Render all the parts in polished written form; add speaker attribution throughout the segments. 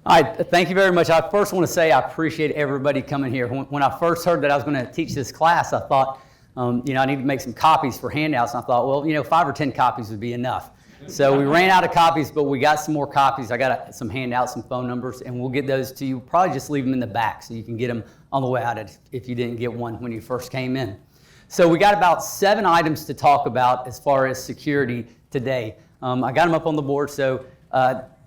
Speaker 1: All right, thank you very much. I first want to say I appreciate everybody coming here. When I first heard that I was going to teach this class, I thought, I need to make some copies for handouts. And I thought, well, 5 or 10 copies would be enough. So we ran out of copies, but we got some more copies. I got some handouts, some phone numbers, and we'll get those to you. Probably just leave them in the back so you can get them on the way out if you didn't get one when you first came in. So we got about 7 items to talk about as far as security today. I got them up on the board. So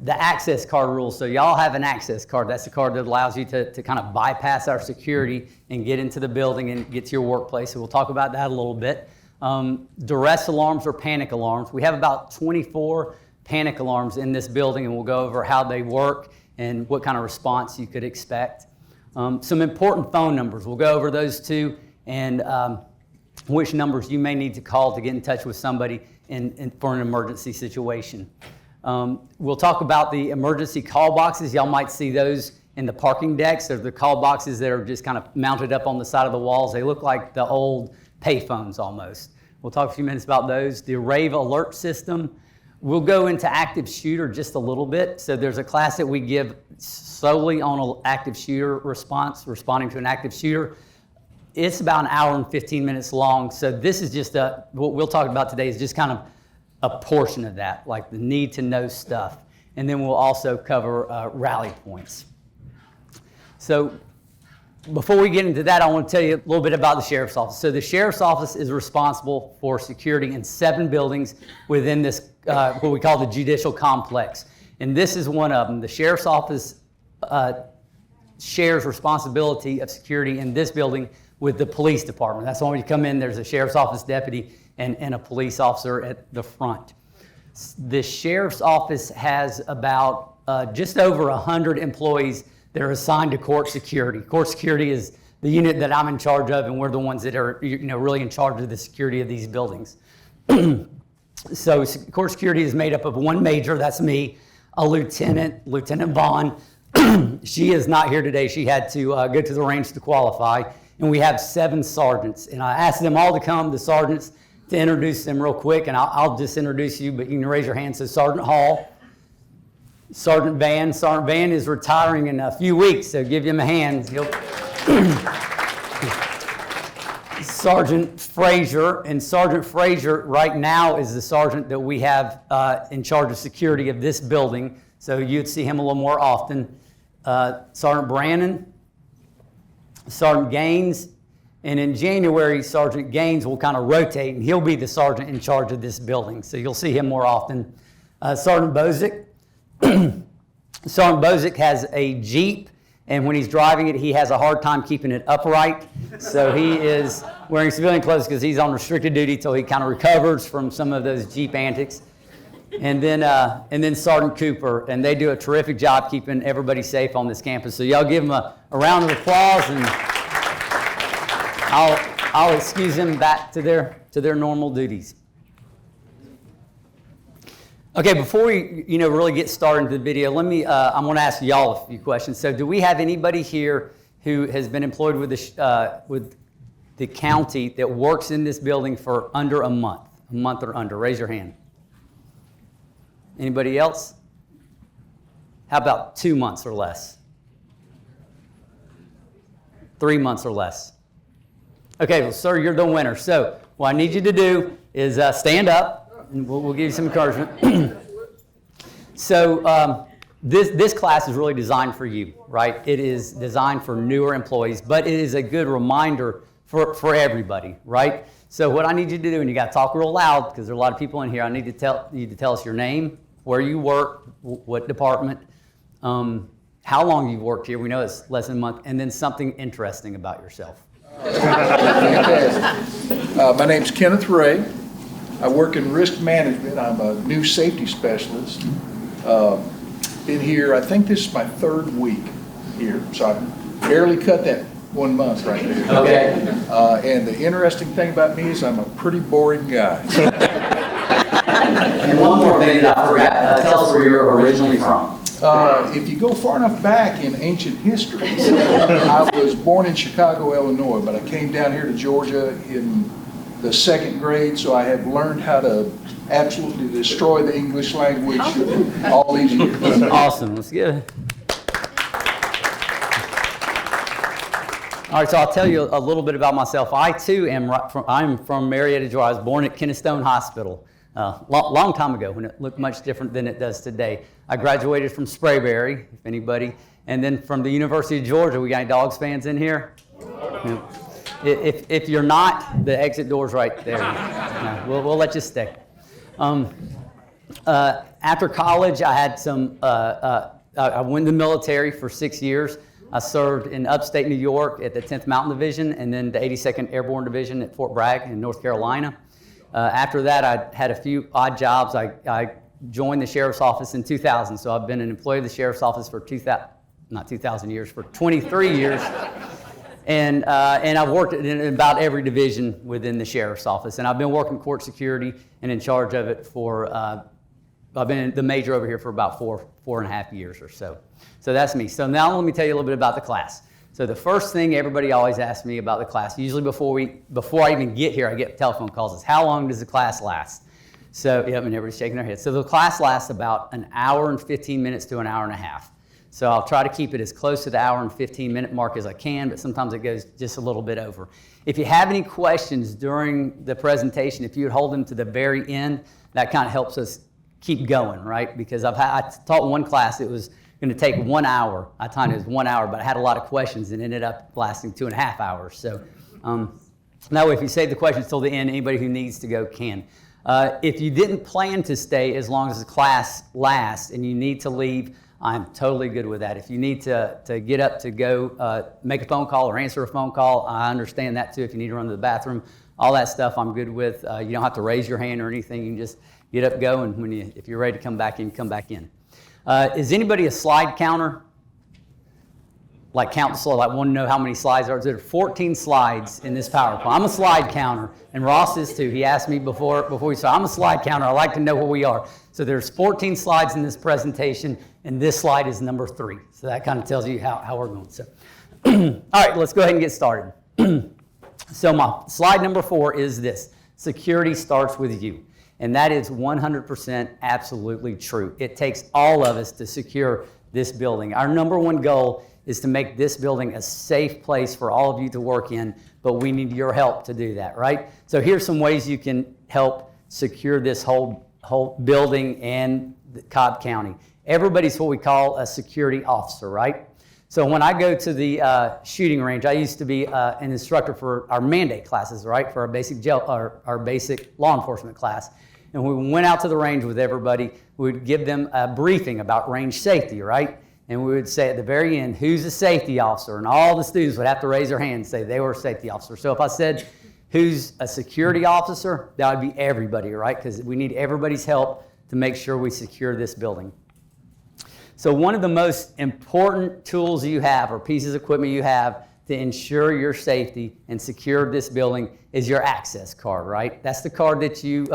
Speaker 1: the access card rules. So y'all have an access card. That's the card that allows you to kind of bypass our security and get into the building and get to your workplace. So we'll talk about that a little bit. Duress alarms or panic alarms. We have about 24 panic alarms in this building, and we'll go over how they work and what kind of response you could expect. Some important phone numbers. We'll go over those too, and which numbers you may need to call to get in touch with somebody for an emergency situation. We'll talk about the emergency call boxes. Y'all might see those in the parking decks. They're the call boxes that are just kind of mounted up on the side of the walls. They look like the old payphones almost. We'll talk a few minutes about those. The rave alert system. We'll go into active shooter just a little bit. So there's a class that we give solely on an active shooter responding to an active shooter. It's about an hour and 15 minutes long. So this is just what we'll talk about today is just kind of a portion of that, like the need to know stuff. And then we'll also cover rally points. So before we get into that, I want to tell you a little bit about the Sheriff's Office. So the Sheriff's Office is responsible for security in 7 buildings within this, what we call the judicial complex. And this is one of them. The Sheriff's Office shares responsibility of security in this building with the police department. That's why when you come in, there's a Sheriff's Office deputy and a police officer at the front. The Sheriff's Office has about just over 100 employees that are assigned to court security. Court security is the unit that I'm in charge of, and we're the ones that are really in charge of the security of these buildings. So court security is made up of 1 major, that's me, a lieutenant, Lieutenant Vaughn. She is not here today. She had to go to the range to qualify. And we have 7 sergeants. And I asked them all to come, the sergeants, to introduce them real quick. And I'll just introduce you, but you can raise your hand. So Sergeant Hall. Sergeant Van is retiring in a few weeks, so give him a hand. Sergeant Frazier, and Sergeant Frazier right now is the sergeant that we have in charge of security of this building, so you'd see him a little more often. Sergeant Brannon, Sergeant Gaines, and in January, Sergeant Gaines will kind of rotate, and he'll be the sergeant in charge of this building, so you'll see him more often. Sergeant Bozick. Sergeant Bozick has a Jeep, and when he's driving it, he has a hard time keeping it upright. So he is wearing civilian clothes because he's on restricted duty till he kind of recovers from some of those Jeep antics. And then Sergeant Cooper, and they do a terrific job keeping everybody safe on this campus. So y'all give them a round of applause, and I'll excuse them back to their normal duties. Okay, before we really get started into the video, I'm going to ask y'all a few questions. So, do we have anybody here who has been employed with the county that works in this building for under a month or under? Raise your hand. Anybody else? How about 2 months or less? 3 months or less? Okay, well, sir, you're the winner. So, what I need you to do is stand up. And we'll give you some encouragement. So this class is really designed for you, right? It is designed for newer employees, but it is a good reminder for everybody, right? So what I need you to do, and you got to talk real loud because there are a lot of people in here. I need you to tell us your name, where you work, what department, how long you've worked here. We know it's less than a month, and then something interesting about yourself.
Speaker 2: My name's Kenneth Ray. I work in risk management. I'm a new safety specialist. Been here, I think this is my 3rd week here, so I barely cut that 1 month right there.
Speaker 1: Okay.
Speaker 2: And the interesting thing about me is I'm a pretty boring guy.
Speaker 1: And one more thing that I forgot, tell us where you're originally from.
Speaker 2: If you go far enough back in ancient history, I was born in Chicago, Illinois, but I came down here to Georgia in the 2nd grade, so I have learned how to absolutely destroy the English language all these years.
Speaker 1: Awesome. Let's get it. All right, so I'll tell you a little bit about myself. I too I'm from Marietta, Georgia. I was born at Kennestone Hospital long time ago when it looked much different than it does today. I graduated from Sprayberry, if anybody, and then from the University of Georgia. We got any Dogs fans in here? Yeah. If you're not, the exit door's right there. Yeah, we'll let you stay. After college, I had I went in the military for 6 years. I served in upstate New York at the 10th Mountain Division and then the 82nd Airborne Division at Fort Bragg in North Carolina. After that, I had a few odd jobs. I joined the Sheriff's Office in 2000, so I've been an employee of the Sheriff's Office for 23 years. And I've worked in about every division within the Sheriff's Office. And I've been working court security and in charge of it for, I've been the major over here for about four and a half years or so. So that's me. So now let me tell you a little bit about the class. So the first thing everybody always asks me about the class, usually before I even get here, I get telephone calls, is how long does the class last? So, yep, and everybody's shaking their head. So the class lasts about an hour and 15 minutes to an hour and a half. So I'll try to keep it as close to the hour and 15-minute mark as I can, but sometimes it goes just a little bit over. If you have any questions during the presentation, if you would hold them to the very end, that kind of helps us keep going, right? Because I taught one class, it was going to take 1 hour. I timed it as 1 hour, but I had a lot of questions and ended up lasting 2.5 hours. So that way, if you save the questions till the end, anybody who needs to go can. If you didn't plan to stay as long as the class lasts and you need to leave, I'm totally good with that. If you need to get up to go make a phone call or answer a phone call, I understand that too. If you need to run to the bathroom, all that stuff I'm good with. You don't have to raise your hand or anything. You can just get up, go, and if you're ready to come back in, come back in. Is anybody a slide counter? Like count the slide, like want to know how many slides are. There are 14 slides in this PowerPoint. I'm a slide counter, and Ross is too. He asked me before we started. I'm a slide counter. I like to know where we are. So there's 14 slides in this presentation, and this slide is number 3. So that kind of tells you how we're going. So, all right, let's go ahead and get started. So my slide number 4 is this: security starts with you. And that is 100% absolutely true. It takes all of us to secure this building. Our number one goal is to make this building a safe place for all of you to work in, but we need your help to do that, right? So here's some ways you can help secure this whole building and Cobb County. Everybody's what we call a security officer, right? So when I go to the shooting range, I used to be an instructor for our mandate classes, right? For our basic our basic law enforcement class. And when we went out to the range with everybody, we would give them a briefing about range safety, right? And we would say at the very end, who's a safety officer? And all the students would have to raise their hand and say they were a safety officer. So if I said, who's a security officer, that would be everybody, right? Because we need everybody's help to make sure we secure this building. So one of the most important tools you have or pieces of equipment you have to ensure your safety and secure this building is your access card, right? That's the card that you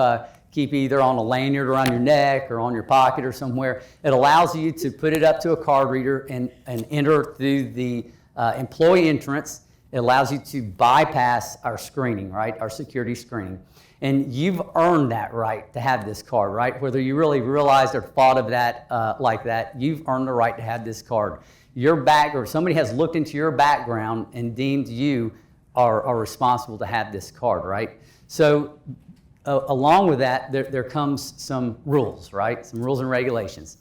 Speaker 1: keep either on a lanyard around your neck or on your pocket or somewhere. It allows you to put it up to a card reader and enter through the employee entrance. It allows you to bypass our screening, right? Our security screening. And you've earned that right to have this card, right? Whether you really realized or thought of that like that, you've earned the right to have this card. Or somebody has looked into your background and deemed you are responsible to have this card, right? So along with that, there comes some rules, right? Some rules and regulations.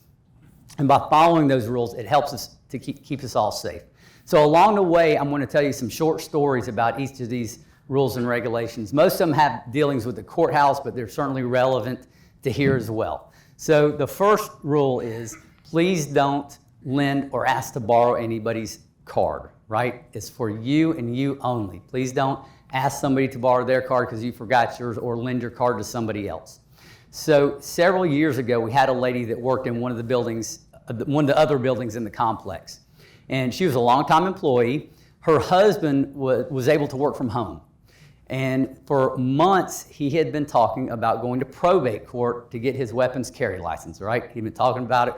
Speaker 1: And by following those rules, it helps us to keep us all safe. So along the way, I'm going to tell you some short stories about each of these rules and regulations. Most of them have dealings with the courthouse, but they're certainly relevant to here as well. So the first rule is, please don't lend or ask to borrow anybody's card, right? It's for you and you only. Please don't ask somebody to borrow their card because you forgot yours or lend your card to somebody else. So several years ago, we had a lady that worked in one of the other buildings in the complex. And she was a longtime employee. Her husband was able to work from home. And for months, he had been talking about going to probate court to get his weapons carry license, right? He'd been talking about it.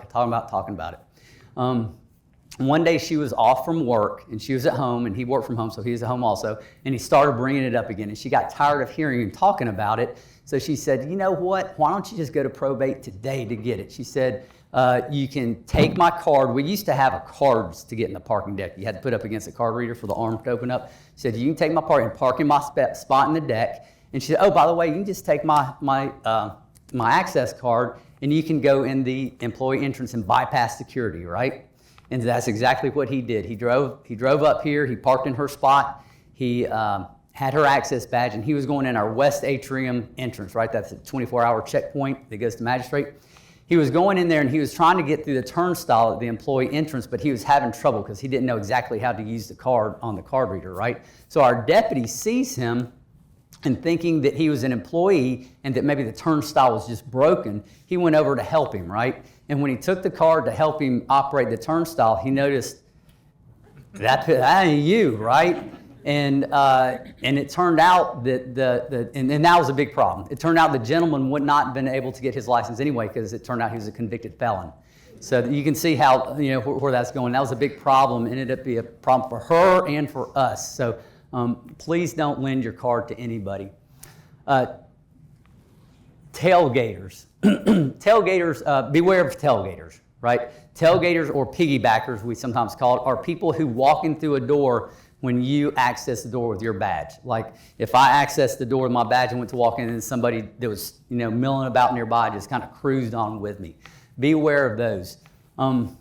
Speaker 1: One day she was off from work and she was at home, and he worked from home, so he was at home also, and he started bringing it up again, and she got tired of hearing him talking about it. So she said, you know what, why don't you just go to probate today to get it? She said, You can take my card. We used to have cards to get in the parking deck. You had to put up against a card reader for the arm to open up. She said, you can take my card and park in my spot in the deck. And she said, oh, by the way, you can just take my access card and you can go in the employee entrance and bypass security, right? And that's exactly what he did. He drove up here, he parked in her spot, he had her access badge, and he was going in our west atrium entrance, right? That's a 24-hour checkpoint that goes to magistrate. He was going in there and he was trying to get through the turnstile at the employee entrance, but he was having trouble because he didn't know exactly how to use the card on the card reader, right? So our deputy sees him, and thinking that he was an employee and that maybe the turnstile was just broken, he went over to help him, right? And when he took the card to help him operate the turnstile, he noticed that ain't you, right? And it turned out that and that was a big problem. It turned out the gentleman would not have been able to get his license anyway because it turned out he was a convicted felon. So you can see how, where that's going. That was a big problem. It ended up being a problem for her and for us. So please don't lend your card to anybody. Tailgaters. Tailgaters, beware of tailgaters, right? Tailgaters, or piggybackers, we sometimes call it, are people who walk in through a door when you access the door with your badge. Like if I accessed the door with my badge and went to walk in, and somebody that was milling about nearby just kind of cruised on with me. Beware of those. Can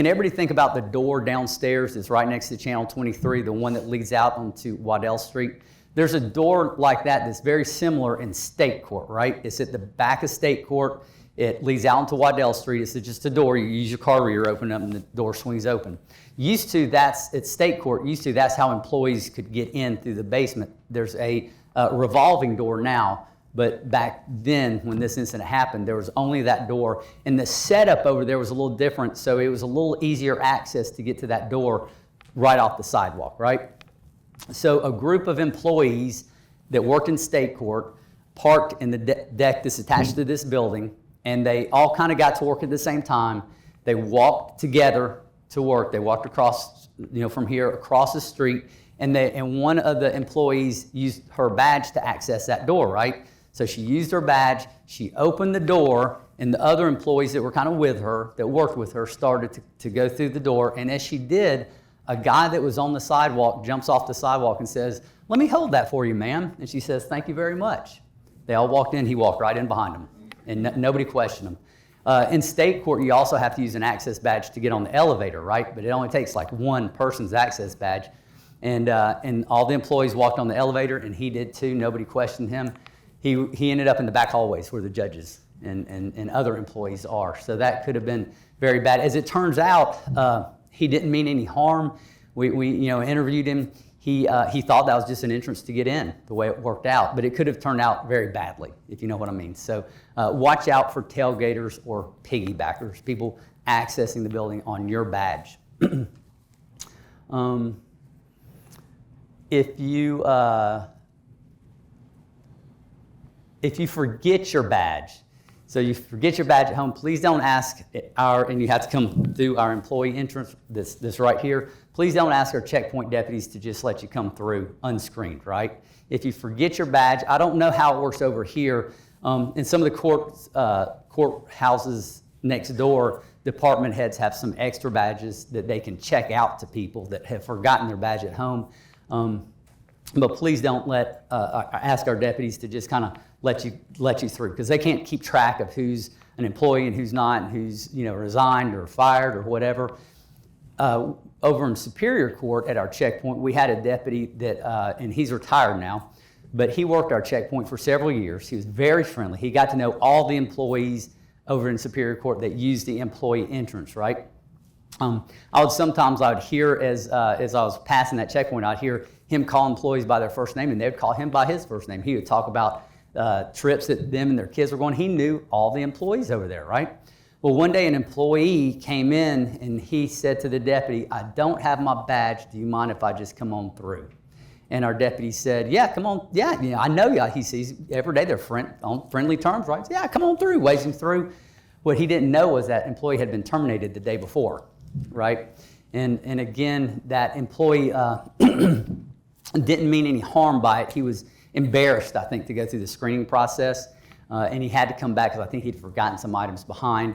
Speaker 1: everybody think about the door downstairs that's right next to Channel 23, the one that leads out onto Waddell Street? There's a door like that that's very similar in State Court, right? It's at the back of State Court. It leads out onto Waddell Street. It's just a door. You use your card reader, open up, and the door swings open. Used to, that's at State Court. Used to, that's how employees could get in through the basement. There's a revolving door now. But back then, when this incident happened, there was only that door. And the setup over there was a little different, so it was a little easier access to get to that door right off the sidewalk, right? So a group of employees that worked in State Court parked in the deck that's attached to this building, and they all kind of got to work at the same time. They walked together to work. They walked across, from here across the street, and one of the employees used her badge to access that door, right? So she used her badge, she opened the door, and the other employees that were kind of with her, that worked with her, started to go through the door. And as she did, a guy that was on the sidewalk jumps off the sidewalk and says, "Let me hold that for you, ma'am." And she says, "Thank you very much." They all walked in, he walked right in behind them, and nobody questioned him. In State Court, you also have to use an access badge to get on the elevator, right? But it only takes like one person's access badge. And all the employees walked on the elevator, and he did too. Nobody questioned him. He ended up in the back hallways where the judges and other employees are. So that could have been very bad. As it turns out, he didn't mean any harm. We interviewed him. He thought that was just an entrance to get in, the way it worked out. But it could have turned out very badly, if you know what I mean. So watch out for tailgaters or piggybackers, people accessing the building on your badge. If you forget your badge, so you forget your badge at home, please don't ask and you have to come through our employee entrance, this right here. Please don't ask our checkpoint deputies to just let you come through unscreened, right? If you forget your badge, I don't know how it works over here. In some of the courthouses next door, department heads have some extra badges that they can check out to people that have forgotten their badge at home. But please don't ask our deputies to just kind of let you through, because they can't keep track of who's an employee and who's not, and who's resigned or fired or whatever. Over in Superior Court at our checkpoint, we had a deputy that, and he's retired now, but he worked our checkpoint for several years. He was very friendly. He got to know all the employees over in Superior Court that used the employee entrance, right? I would hear as I was passing that checkpoint, I'd hear him call employees by their first name, and they'd call him by his first name. He would talk about trips that them and their kids were going. He knew all the employees over there, right? Well, one day an employee came in and he said to the deputy, "I don't have my badge. Do you mind if I just come on through?" And our deputy said, "Yeah, come on. Yeah, I know you." He sees every day they're on friendly terms, right? "Yeah, come on through." Waves him through. What he didn't know was that employee had been terminated the day before, right? And again, that employee didn't mean any harm by it. He was embarrassed, I think, to go through the screening process. and he had to come back because I think he'd forgotten some items behind.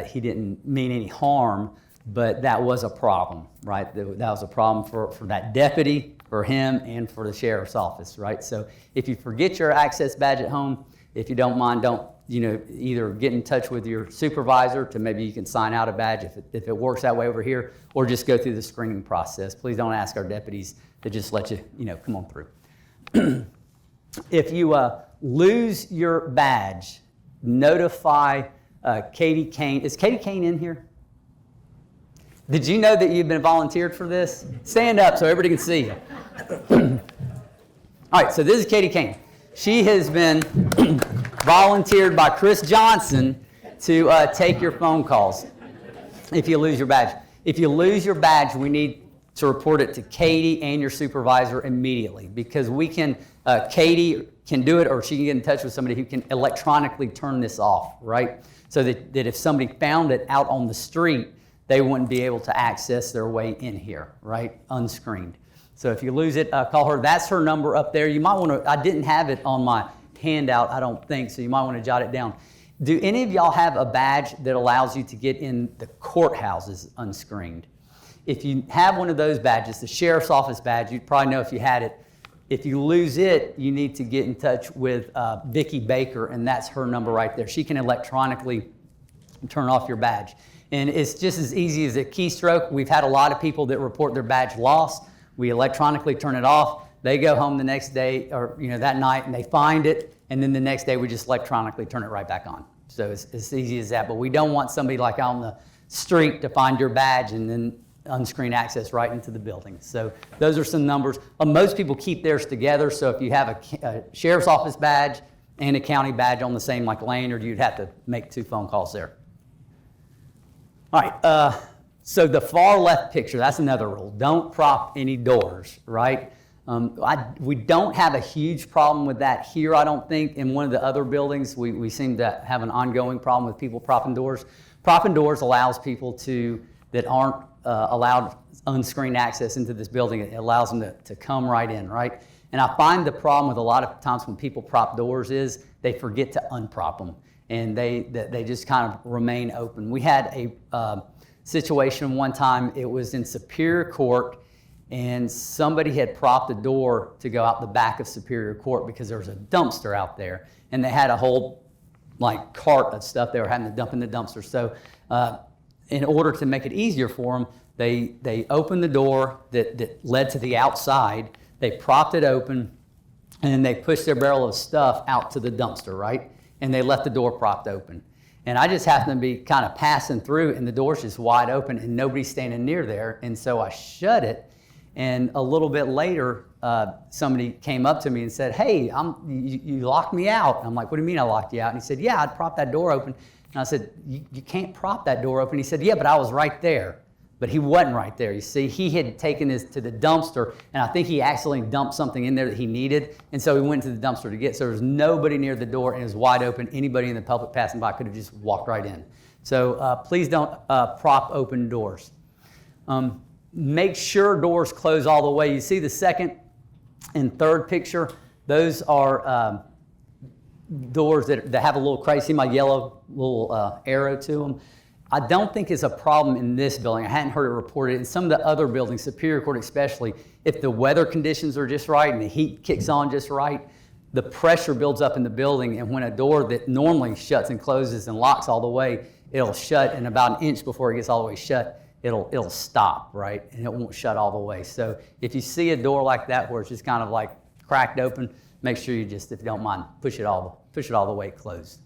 Speaker 1: He didn't mean any harm, but that was a problem, right? That was a problem for that deputy, for him, and for the sheriff's office, right? So if you forget your access badge at home, if you don't mind, don't, either get in touch with your supervisor to maybe you can sign out a badge if it works that way over here, or just go through the screening process. Please don't ask our deputies to just let you, come on through. If you lose your badge, notify Katie Kane. Is Katie Kane in here? Did you know that you've been volunteered for this? Stand up so everybody can see you. All right, so this is Katie Kane. She has been volunteered by Chris Johnson to take your phone calls if you lose your badge. If you lose your badge, we need to report it to Katie and your supervisor immediately, because we can, Katie can do it, or she can get in touch with somebody who can electronically turn this off, right? So that if somebody found it out on the street, they wouldn't be able to access their way in here, right, unscreened. So if you lose it, call her. That's her number up there. You might want to, I didn't have it on my handout, I don't think, so you might want to jot it down. Do any of y'all have a badge that allows you to get in the courthouses unscreened? If you have one of those badges, the sheriff's office badge, you'd probably know if you had it. If you lose it, you need to get in touch with Vicki Baker, and that's her number right there. She can electronically turn off your badge. And it's just as easy as a keystroke. We've had a lot of people that report their badge lost. We electronically turn it off. They go home the next day, or that night, and they find it, and then the next day we just electronically turn it right back on. So it's as easy as that. But we don't want somebody like on the street to find your badge and then unscreen access right into the building. So those are some numbers. Most people keep theirs together, so if you have a sheriff's office badge and a county badge on the same lanyard, you'd have to make 2 phone calls there. All right, so the far left picture, that's another rule. Don't prop any doors, right? We don't have a huge problem with that here, I don't think. In one of the other buildings, we seem to have an ongoing problem with people propping doors. Propping doors allows people that aren't allowed unscreened access into this building. It allows them to come right in, right? And I find the problem with a lot of times when people prop doors is they forget to unprop them, and they just kind of remain open. We had a situation one time. It was in Superior Court, and somebody had propped a door to go out the back of Superior Court because there was a dumpster out there, and they had a whole cart of stuff they were having to dump in the dumpster. So in order to make it easier for them, they opened the door that led to the outside, they propped it open, and they pushed their barrel of stuff out to the dumpster, right? And they left the door propped open. And I just happened to be kind of passing through, and the door's just wide open, and nobody's standing near there. And so I shut it, and a little bit later, somebody came up to me and said, "Hey, you locked me out." And I'm like, "What do you mean I locked you out?" And he said, "Yeah, I'd propped that door open." And I said, you can't prop that door open." He said, "Yeah, but I was right there." But he wasn't right there. You see, he had taken this to the dumpster, and I think he accidentally dumped something in there that he needed, and so he went to the dumpster to get it. So there was nobody near the door, and it was wide open. Anybody in the public passing by could have just walked right in. So please don't prop open doors. Make sure doors close all the way. You see the second and third picture? Those are doors that have a little crazy. See my yellow little arrow to them? I don't think it's a problem in this building. I hadn't heard it reported. In some of the other buildings, Superior Court especially, if the weather conditions are just right and the heat kicks on just right, the pressure builds up in the building, and when a door that normally shuts and closes and locks all the way, it'll shut, and about an inch before it gets all the way shut, it'll stop, right? And it won't shut all the way. So if you see a door like that where it's just kind of cracked open, make sure you just, if you don't mind, push it all the way closed.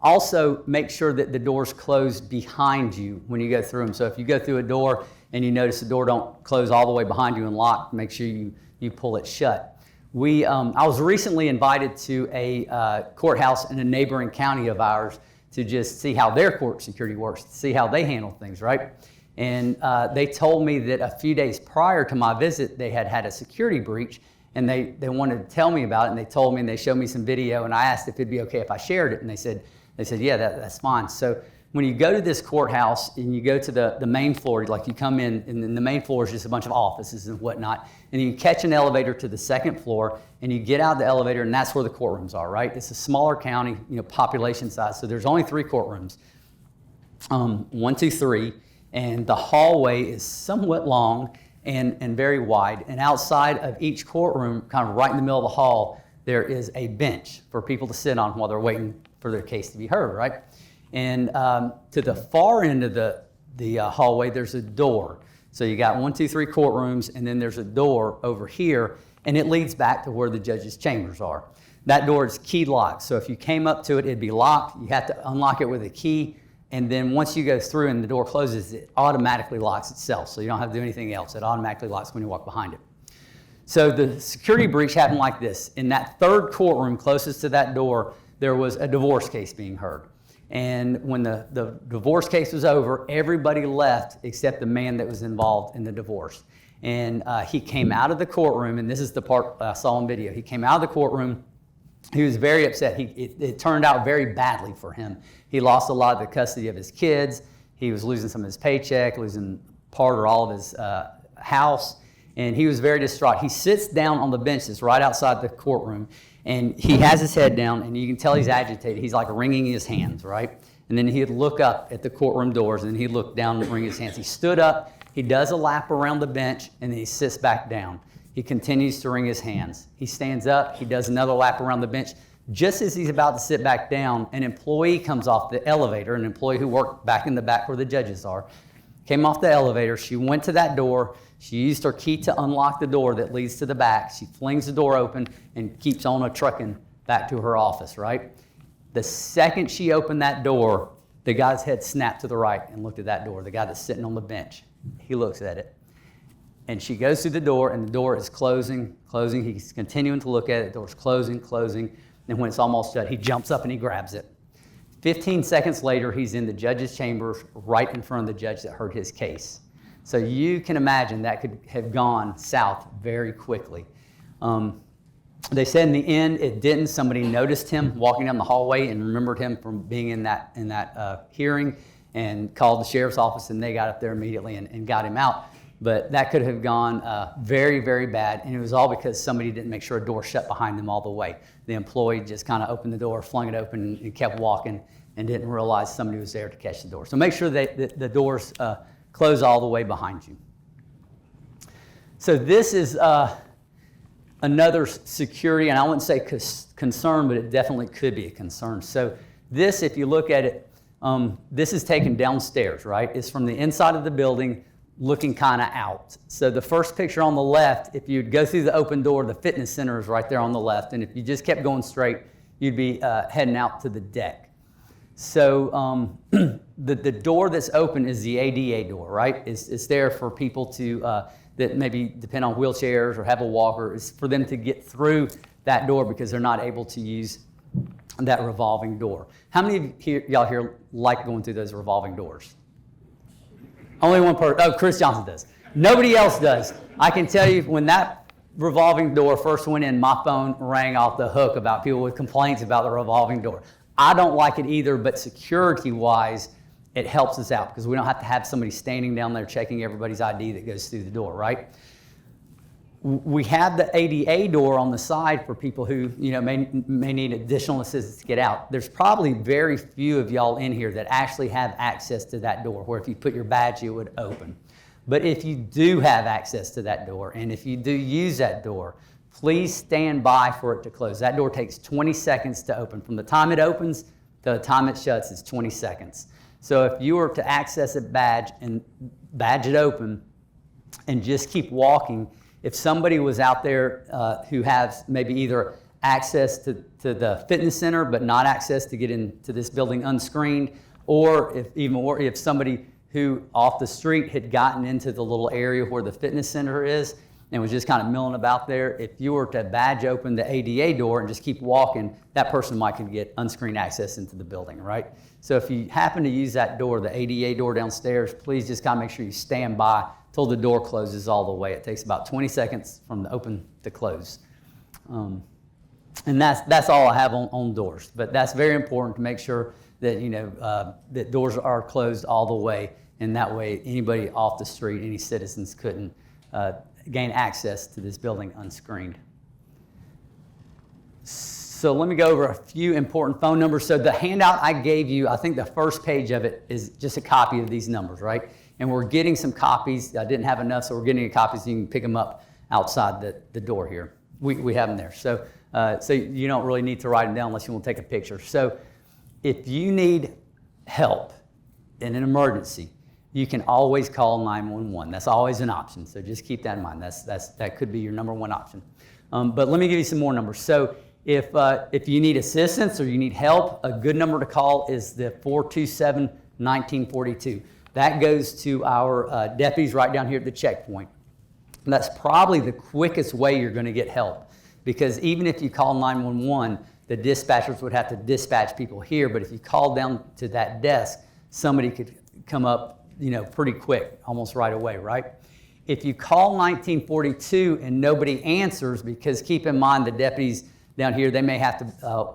Speaker 1: Also, make sure that the doors close behind you when you go through them. So if you go through a door and you notice the door don't close all the way behind you and lock, make sure you pull it shut. I was recently invited to a courthouse in a neighboring county of ours to just see how their court security works, to see how they handle things, right? And they told me that a few days prior to my visit, they had a security breach, and they wanted to tell me about it, and they told me, and they showed me some video, and I asked if it'd be okay if I shared it, and they said, yeah, that's fine. So when you go to this courthouse and you go to the main floor, like you come in, and then the main floor is just a bunch of offices and whatnot, and you catch an elevator to the second floor, and you get out of the elevator, and that's where the courtrooms are, right? It's a smaller county, population size, so there's only 3 courtrooms, 1, 2, 3, and the hallway is somewhat long and very wide, and outside of each courtroom, kind of right in the middle of the hall, there is a bench for people to sit on while they're waiting for their case to be heard, right? And to the far end of the hallway, there's a door. So you got 1, 2, 3 courtrooms, and then there's a door over here, and it leads back to where the judge's chambers are. That door is key locked, so if you came up to it, it'd be locked. You have to unlock it with a key, and then once you go through and the door closes, it automatically locks itself, so you don't have to do anything else. It automatically locks when you walk behind it. So the security breach happened like this. In that third courtroom closest to that door, there was a divorce case being heard. And when the divorce case was over, everybody left except the man that was involved in the divorce. And he came out of the courtroom, and this is the part I saw on video. He came out of the courtroom. He was very upset. It turned out very badly for him. He lost a lot of the custody of his kids. He was losing some of his paycheck, losing part or all of his house. And he was very distraught. He sits down on the bench that's right outside the courtroom, and he has his head down, and you can tell he's agitated. He's like wringing his hands, right? And then he'd look up at the courtroom doors, and then he'd look down and wring his hands. He stood up, he does a lap around the bench, and then he sits back down. He continues to wring his hands. He stands up, he does another lap around the bench. Just as he's about to sit back down, an employee comes off the elevator, an employee who worked back in the back where the judges are, came off the elevator. She went to that door. She used her key to unlock the door that leads to the back. She flings the door open and keeps on trucking back to her office, right? The second she opened that door, the guy's head snapped to the right and looked at that door, the guy that's sitting on the bench. He looks at it. And she goes through the door, and the door is closing. He's continuing to look at it. The door's closing. And when it's almost shut, he jumps up and he grabs it. 15 seconds later, he's in the judge's chambers right in front of the judge that heard his case. So you can imagine that could have gone south very quickly. They said in the end it didn't. Somebody noticed him walking down the hallway and remembered him from being in that hearing and called the sheriff's office, and they got up there immediately and got him out. But that could have gone very, very bad, and it was all because somebody didn't make sure a door shut behind them all the way. The employee just kind of opened the door, flung it open, and kept walking and didn't realize somebody was there to catch the door. So make sure that the doors close all the way behind you. So this is another security, and I wouldn't say concern, but it definitely could be a concern. So this, if you look at it, this is taken downstairs, right? It's from the inside of the building looking kind of out. So the first picture on the left, if you'd go through the open door, the fitness center is right there on the left, and if you just kept going straight, you'd be heading out to the deck. So the door that's open is the ADA door, right? It's there for people to that maybe depend on wheelchairs or have a walker. It's for them to get through that door because they're not able to use that revolving door. How many of y'all here like going through those revolving doors? Only one person. Oh, Chris Johnson does. Nobody else does. I can tell you when that revolving door first went in, my phone rang off the hook about people with complaints about the revolving door. I don't like it either, but security-wise, it helps us out because we don't have to have somebody standing down there checking everybody's ID that goes through the door, right? We have the ADA door on the side for people who may need additional assistance to get out. There's probably very few of y'all in here that actually have access to that door, where if you put your badge, it would open. But if you do have access to that door, and if you do use that door, please stand by for it to close. That door takes 20 seconds to open. From the time it opens to the time it shuts is 20 seconds. So if you were to access a badge and badge it open and just keep walking, if somebody was out there who has maybe either access to the fitness center but not access to get into this building unscreened, or if somebody who off the street had gotten into the little area where the fitness center is and was just kind of milling about there, if you were to badge open the ADA door and just keep walking, that person might could get unscreened access into the building, right? So if you happen to use that door, the ADA door downstairs, please just kind of make sure you stand by till the door closes all the way. It takes about 20 seconds from the open to close. And that's all I have on doors. But that's very important to make sure that, that doors are closed all the way, and that way anybody off the street, any citizens couldn't gain access to this building unscreened. So let me go over a few important phone numbers. So the handout I gave you, I think the first page of it is just a copy of these numbers, right? And we're getting some copies. I didn't have enough, so we're getting a copy so you can pick them up outside the door here. We have them there. So you don't really need to write them down unless you want to take a picture. So if you need help in an emergency, you can always call 911. That's always an option. So just keep that in mind. That could be your number one option. But let me give you some more numbers. So if you need assistance or you need help, a good number to call is the 427-1942. That goes to our deputies right down here at the checkpoint. And that's probably the quickest way you're going to get help, because even if you call 911, the dispatchers would have to dispatch people here. But if you call down to that desk, somebody could come up, pretty quick, almost right away, right? If you call 1942 and nobody answers, because keep in mind the deputies down here, they may have to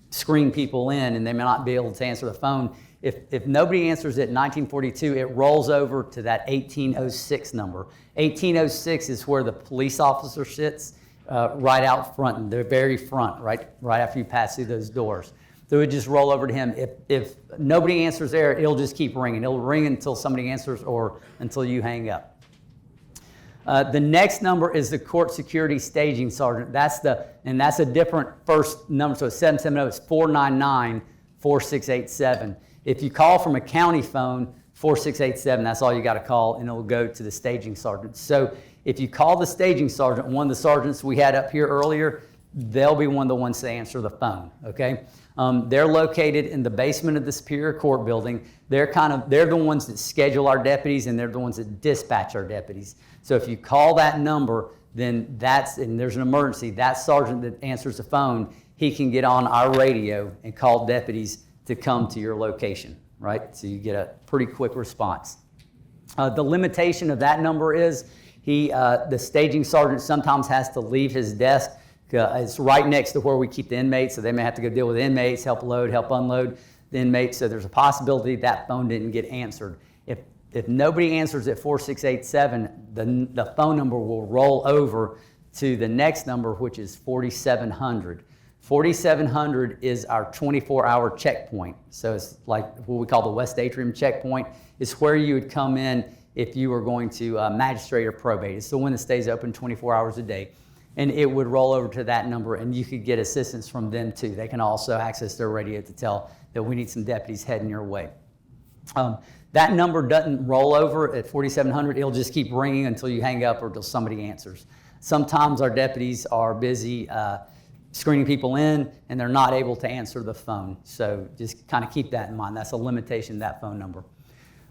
Speaker 1: screen people in and they may not be able to answer the phone. If nobody answers at 1942, it rolls over to that 1806 number. 1806 is where the police officer sits, right out front, the very front, right after you pass through those doors. So it would just roll over to him. If nobody answers there, it'll just keep ringing. It'll ring until somebody answers or until you hang up. The next number is the court security staging sergeant. That's a different first number. So it's 770, it's 499-4687. If you call from a county phone, 4687, that's all you got to call, and it'll go to the staging sergeant. So if you call the staging sergeant, one of the sergeants we had up here earlier, they'll be one of the ones to answer the phone, okay? They're located in the basement of the Superior Court building. They're the ones that schedule our deputies, and they're the ones that dispatch our deputies. So if you call that number, then and there's an emergency, that sergeant that answers the phone, he can get on our radio and call deputies to come to your location, right? So you get a pretty quick response. The limitation of that number is the staging sergeant sometimes has to leave his desk. It's right next to where we keep the inmates, so they may have to go deal with inmates, help load, help unload the inmates. So there's a possibility that phone didn't get answered. If nobody answers at 4687, the phone number will roll over to the next number, which is 4700. 4700 is our 24-hour checkpoint. So it's like what we call the West Atrium checkpoint. It's where you would come in if you were going to magistrate or probate. It's the one that stays open 24 hours a day. And it would roll over to that number, and you could get assistance from them too. They can also access their radio to tell that we need some deputies heading your way. That number doesn't roll over at 4700. It'll just keep ringing until you hang up or until somebody answers. Sometimes our deputies are busy screening people in, and they're not able to answer the phone. So just kind of keep that in mind. That's a limitation, that phone number.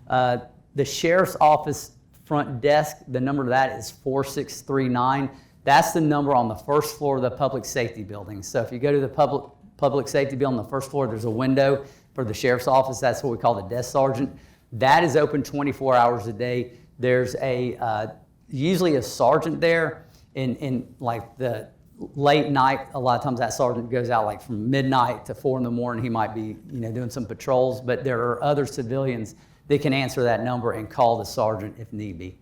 Speaker 1: The sheriff's office front desk, the number of that is 4639. That's the number on the first floor of the public safety building. So if you go to the public safety building on the first floor, there's a window for the sheriff's office. That's what we call the desk sergeant. That is open 24 hours a day. There's usually a sergeant there in like the late night. A lot of times that sergeant goes out like from midnight to 4 in the morning. He might be doing some patrols, but there are other civilians that can answer that number and call the sergeant if need be.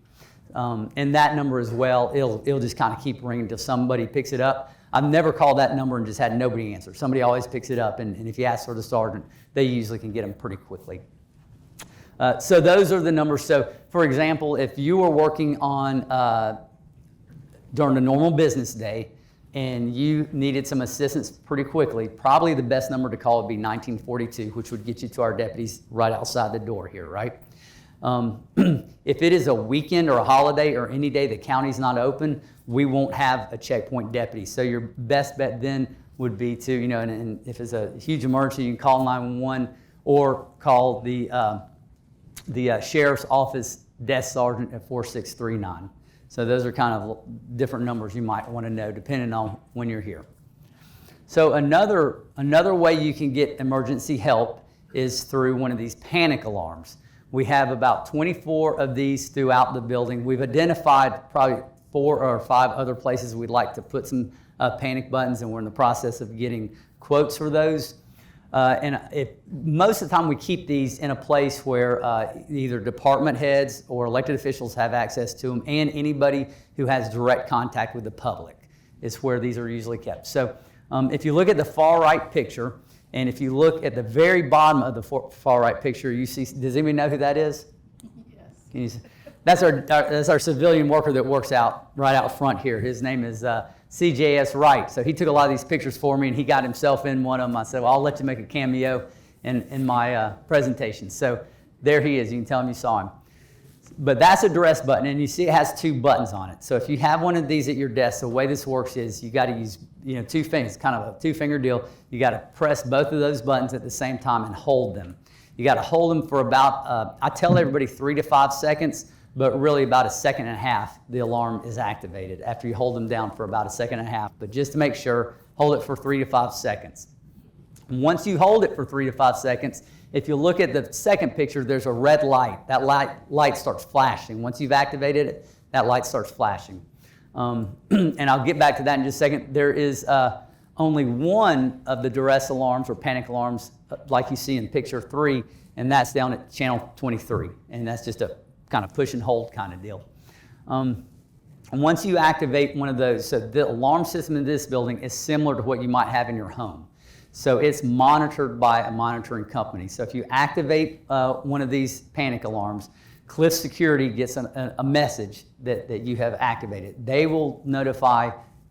Speaker 1: And that number as well, it'll just kind of keep ringing until somebody picks it up. I've never called that number and just had nobody answer. Somebody always picks it up, and if you ask for the sergeant, they usually can get them pretty quickly. So those are the numbers. So for example, if you were working on during a normal business day and you needed some assistance pretty quickly, probably the best number to call would be 1942, which would get you to our deputies right outside the door here, right? If it is a weekend or a holiday or any day the county's not open, we won't have a checkpoint deputy. So your best bet then would be to, and if it's a huge emergency, you can call 911 or call the sheriff's office desk sergeant at 4639. So those are kind of different numbers you might want to know depending on when you're here. So another way you can get emergency help is through one of these panic alarms. We have about 24 of these throughout the building. We've identified probably 4 or 5 other places we'd like to put some panic buttons, and we're in the process of getting quotes for those. Most of the time we keep these in a place where either department heads or elected officials have access to them, and anybody who has direct contact with the public is where these are usually kept. So if you look at the far right picture, and if you look at the very bottom of the far right picture, you see, does anybody know who that is? Yes. That's our civilian worker that works out right out front here. His name is CJS Wright. So he took a lot of these pictures for me, and he got himself in one of them. I said, well, I'll let you make a cameo in my presentation. So there he is. You can tell him you saw him. But that's a address button, and you see it has 2 buttons on it. So if you have one of these at your desk, the way this works is you got to use 2 fingers, kind of a 2-finger deal. You got to press both of those buttons at the same time and hold them. You got to hold them for about, I tell everybody 3 to 5 seconds, but really about 1.5 seconds, the alarm is activated after you hold them down for about 1.5 seconds. But just to make sure, hold it for 3 to 5 seconds. Once you hold it for 3 to 5 seconds, if you look at the second picture, there's a red light. That light starts flashing. Once you've activated it, that light starts flashing. And I'll get back to that in just a second. There is only one of the duress alarms or panic alarms like you see in picture 3, and that's down at channel 23. And that's just a kind of push and hold kind of deal. And once you activate one of those, so the alarm system in this building is similar to what you might have in your home. So it's monitored by a monitoring company. So if you activate one of these panic alarms, Cliff Security gets a message that you have activated. They will notify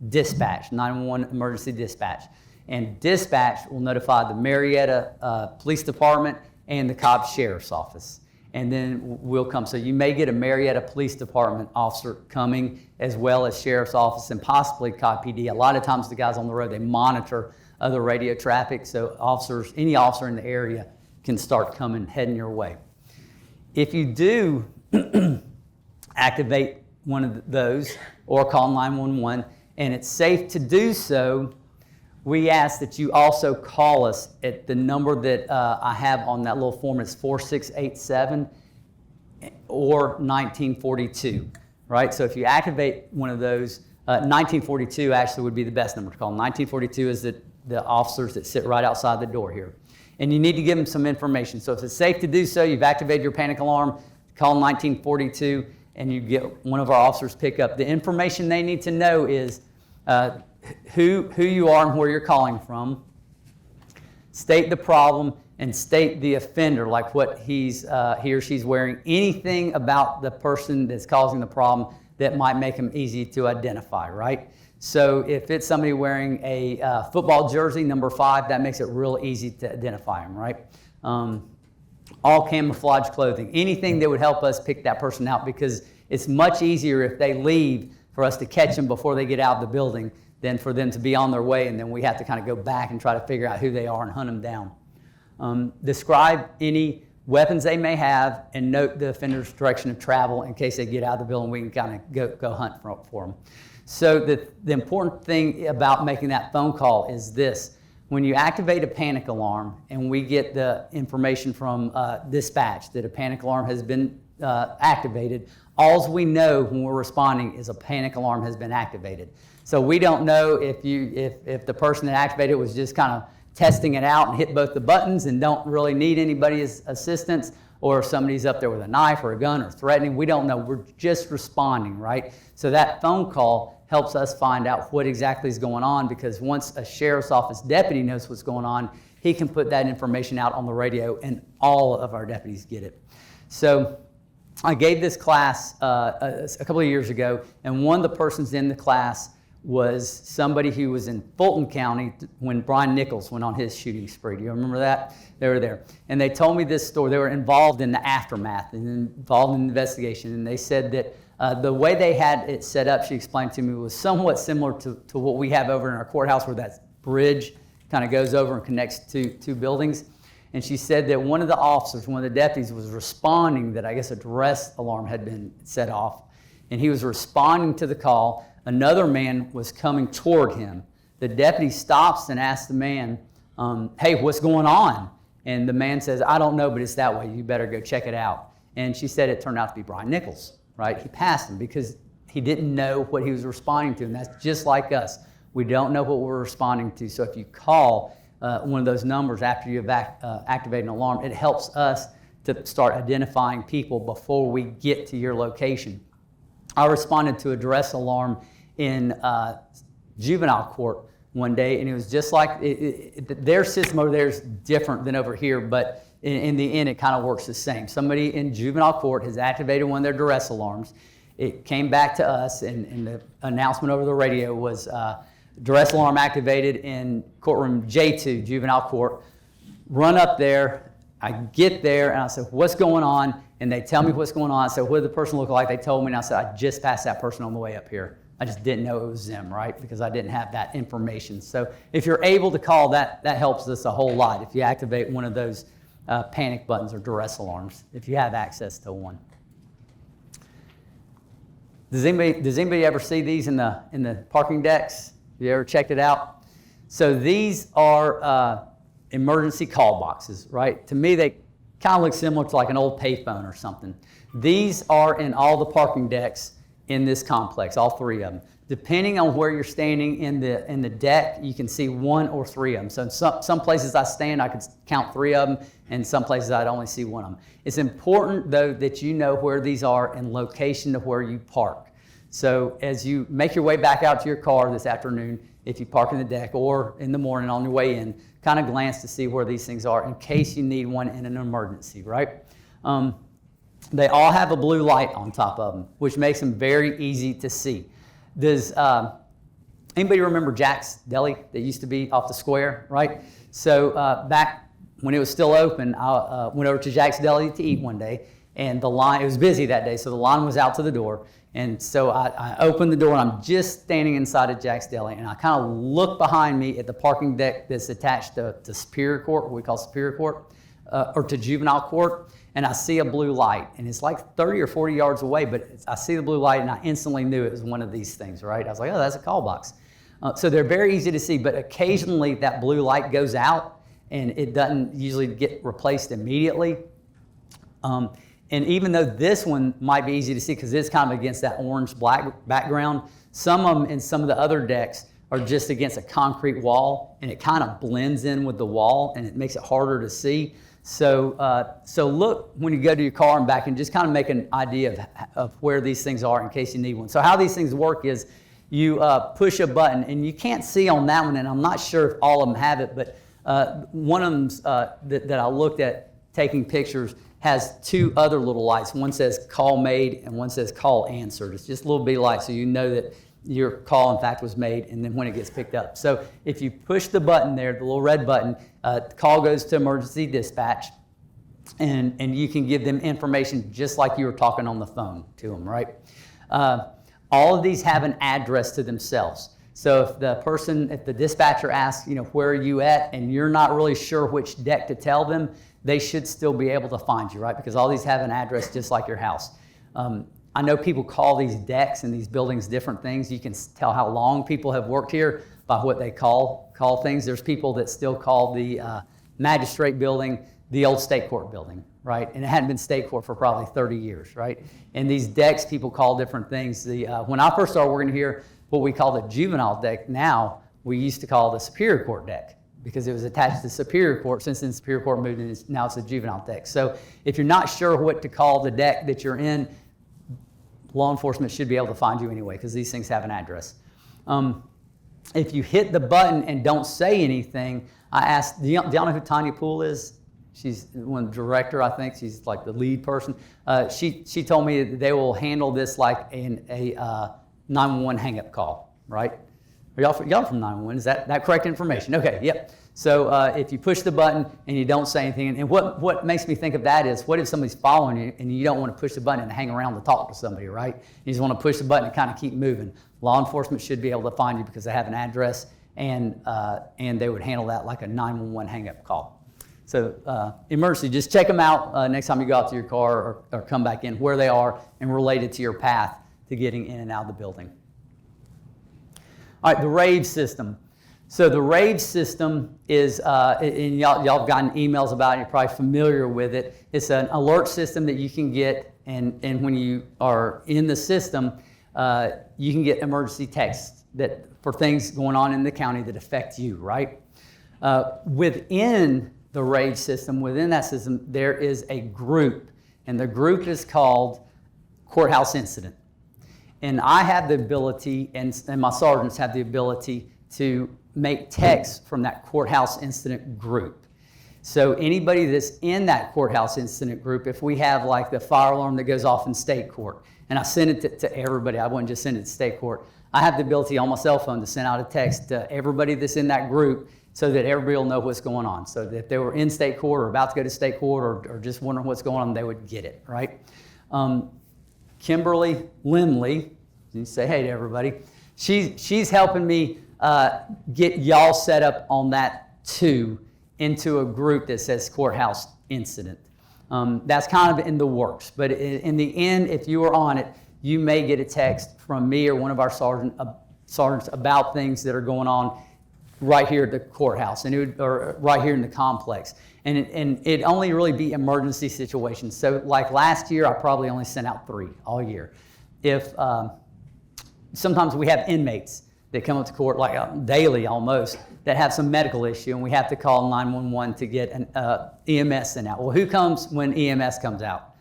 Speaker 1: dispatch, 911 emergency dispatch. And dispatch will notify the Marietta Police Department and the Cobb Sheriff's Office. And then we'll come. So you may get a Marietta Police Department officer coming, as well as Sheriff's Office and possibly Cobb PD. A lot of times the guys on the road, they monitor other radio traffic, so any officer in the area can start heading your way. If you do activate one of those or call 911, and it's safe to do so, we ask that you also call us at the number that I have on that little form. It's 4687 or 1942, right? So if you activate one of those, 1942 actually would be the best number to call. 1942 is the officers that sit right outside the door here. And you need to give them some information. So if it's safe to do so, you've activated your panic alarm, call 1942, and you get one of our officers pick up. The information they need to know is who you are and where you're calling from, state the problem, and state the offender, like what he or she's wearing, anything about the person that's causing the problem that might make them easy to identify, right? So if it's somebody wearing a football jersey, number 5, that makes it real easy to identify them, right? All camouflage clothing, anything that would help us pick that person out, because it's much easier if they leave for us to catch them before they get out of the building than for them to be on their way and then we have to kind of go back and try to figure out who they are and hunt them down. Describe any weapons they may have and note the offender's direction of travel in case they get out of the building. We can kind of go hunt for them. So the important thing about making that phone call is this. When you activate a panic alarm and we get the information from dispatch that a panic alarm has been activated, all we know when we're responding is a panic alarm has been activated. So we don't know if the person that activated it was just kind of testing it out and hit both the buttons and don't really need anybody's assistance, or if somebody's up there with a knife or a gun or threatening. We don't know. We're just responding, right? So that phone call helps us find out what exactly is going on, because once a sheriff's office deputy knows what's going on, he can put that information out on the radio and all of our deputies get it. So I gave this class a couple of years ago, and one of the persons in the class was somebody who was in Fulton County when Brian Nichols went on his shooting spree. Do you remember that? They were there. And they told me this story. They were involved in the aftermath and involved in the investigation. And they said that the way they had it set up, she explained to me, was somewhat similar to what we have over in our courthouse, where that bridge kind of goes over and connects to two buildings. And she said that one of the officers, one of the deputies, was responding that I guess a duress alarm had been set off. And he was responding to the call. Another man was coming toward him. The deputy stops and asks the man, hey, what's going on? And the man says, I don't know, but it's that way. You better go check it out. And she said it turned out to be Brian Nichols, right? He passed him because he didn't know what he was responding to. And that's just like us. We don't know what we're responding to. So if you call, one of those numbers after you've activated an alarm, it helps us to start identifying people before we get to your location. I responded to a duress alarm in juvenile court one day, and it was just like their system over there is different than over here, but in the end, it kind of works the same. Somebody in juvenile court has activated one of their duress alarms. It came back to us, and the announcement over the radio was duress alarm activated in courtroom J2, juvenile court. Run up there. I get there, and I said, what's going on? And they tell me what's going on. I said, what did the person look like? They told me, and I said, I just passed that person on the way up here. I just didn't know it was them, right? Because I didn't have that information. So if you're able to call, that helps us a whole lot if you activate one of those panic buttons or duress alarms, if you have access to one. Does anybody ever see these in the parking decks? Have you ever checked it out? So these are emergency call boxes, right? To me, they kind of look similar to like an old payphone or something. These are in all the parking decks in this complex, all three of them. Depending on where you're standing in the deck, you can see one or three of them. So some places I stand, I could count three of them, and some places I'd only see one of them. It's important, though, that you know where these are and location to where you park. So as you make your way back out to your car this afternoon, if you park in the deck or in the morning on your way in, kind of glance to see where these things are in case you need one in an emergency, right? They all have a blue light on top of them, which makes them very easy to see. Does anybody remember Jack's Deli that used to be off the square, right? So back when it was still open, I went over to Jack's Deli to eat one day, and the line, it was busy that day, so the line was out to the door. And so I opened the door, and I'm just standing inside of Jack's Deli, and I kind of look behind me at the parking deck that's attached to Superior Court, what we call Superior Court, or to Juvenile Court, and I see a blue light. And it's like 30 or 40 yards away, but I see the blue light, and I instantly knew it was one of these things, right? I was like, oh, that's a call box. So they're very easy to see, but occasionally that blue light goes out, and it doesn't usually get replaced immediately. And even though this one might be easy to see because it's kind of against that orange-black background, some of them in some of the other decks are just against a concrete wall, and it kind of blends in with the wall, and it makes it harder to see. So look when you go to your car and back and just kind of make an idea of where these things are in case you need one. So how these things work is you push a button, and you can't see on that one, and I'm not sure if all of them have it, but one of them that I looked at taking pictures has two other little lights. One says call made and one says call answered. It's just a little bitty light so you know that your call in fact was made and then when it gets picked up. So if you push the button there, the little red button, the call goes to emergency dispatch and you can give them information just like you were talking on the phone to them, right? All of these have an address to themselves. So if the dispatcher asks, where are you at, and you're not really sure which deck to tell them, they should still be able to find you, right? Because all these have an address just like your house. I know people call these decks and these buildings different things. You can tell how long people have worked here by what they call things. There's people that still call the magistrate building the old state court building, right? And it hadn't been state court for probably 30 years, right? And these decks people call different things. When I first started working here, what we call the juvenile deck now, we used to call the Superior Court deck, because it was attached to Superior Court. Since then Superior Court moved in, now it's a juvenile deck. So if you're not sure what to call the deck that you're in, law enforcement should be able to find you anyway, because these things have an address. If you hit the button and don't say anything, I asked, do y'all know who Tanya Poole is? She's one director, I think. She's like the lead person. She told me that they will handle this like a 911 hang-up call, right? Are y'all from 911? Is that correct information? Okay, yep. So if you push the button and you don't say anything, and what makes me think of that is, what if somebody's following you and you don't want to push the button and hang around to talk to somebody, right? You just want to push the button and kind of keep moving. Law enforcement should be able to find you because they have an address, and they would handle that like a 911 hang-up call. So emergency, just check them out next time you go out to your car or come back in, where they are and related to your path to getting in and out of the building. All right, the rave system. So the rave system is, and y'all have gotten emails about it, you're probably familiar with it. It's an alert system that you can get, and when you are in the system, you can get emergency texts for things going on in the county that affect you, right? Within the RAGE system, within that system, there is a group, and the group is called Courthouse Incident. And I have the ability, and my sergeants have the ability to make texts from that Courthouse Incident group. So anybody that's in that Courthouse Incident group, if we have like the fire alarm that goes off in state court, and I send it to everybody, I wouldn't just send it to state court, I have the ability on my cell phone to send out a text to everybody that's in that group so that everybody will know what's going on. So that if they were in state court or about to go to state court or just wondering what's going on, they would get it, right? Kimberly Lindley, you say hey to everybody, she's helping me get y'all set up on that too into a group that says Courthouse Incident. That's kind of in the works, but in the end, if you are on it, you may get a text from me or one of our sergeants about things that are going on right here at the courthouse or right here in the complex. And it'd only really be emergency situations. So like last year, I probably only sent out 3 all year. If sometimes we have inmates that come up to court like daily almost that have some medical issue and we have to call 911 to get an EMS sent out. Well, who comes when EMS comes out?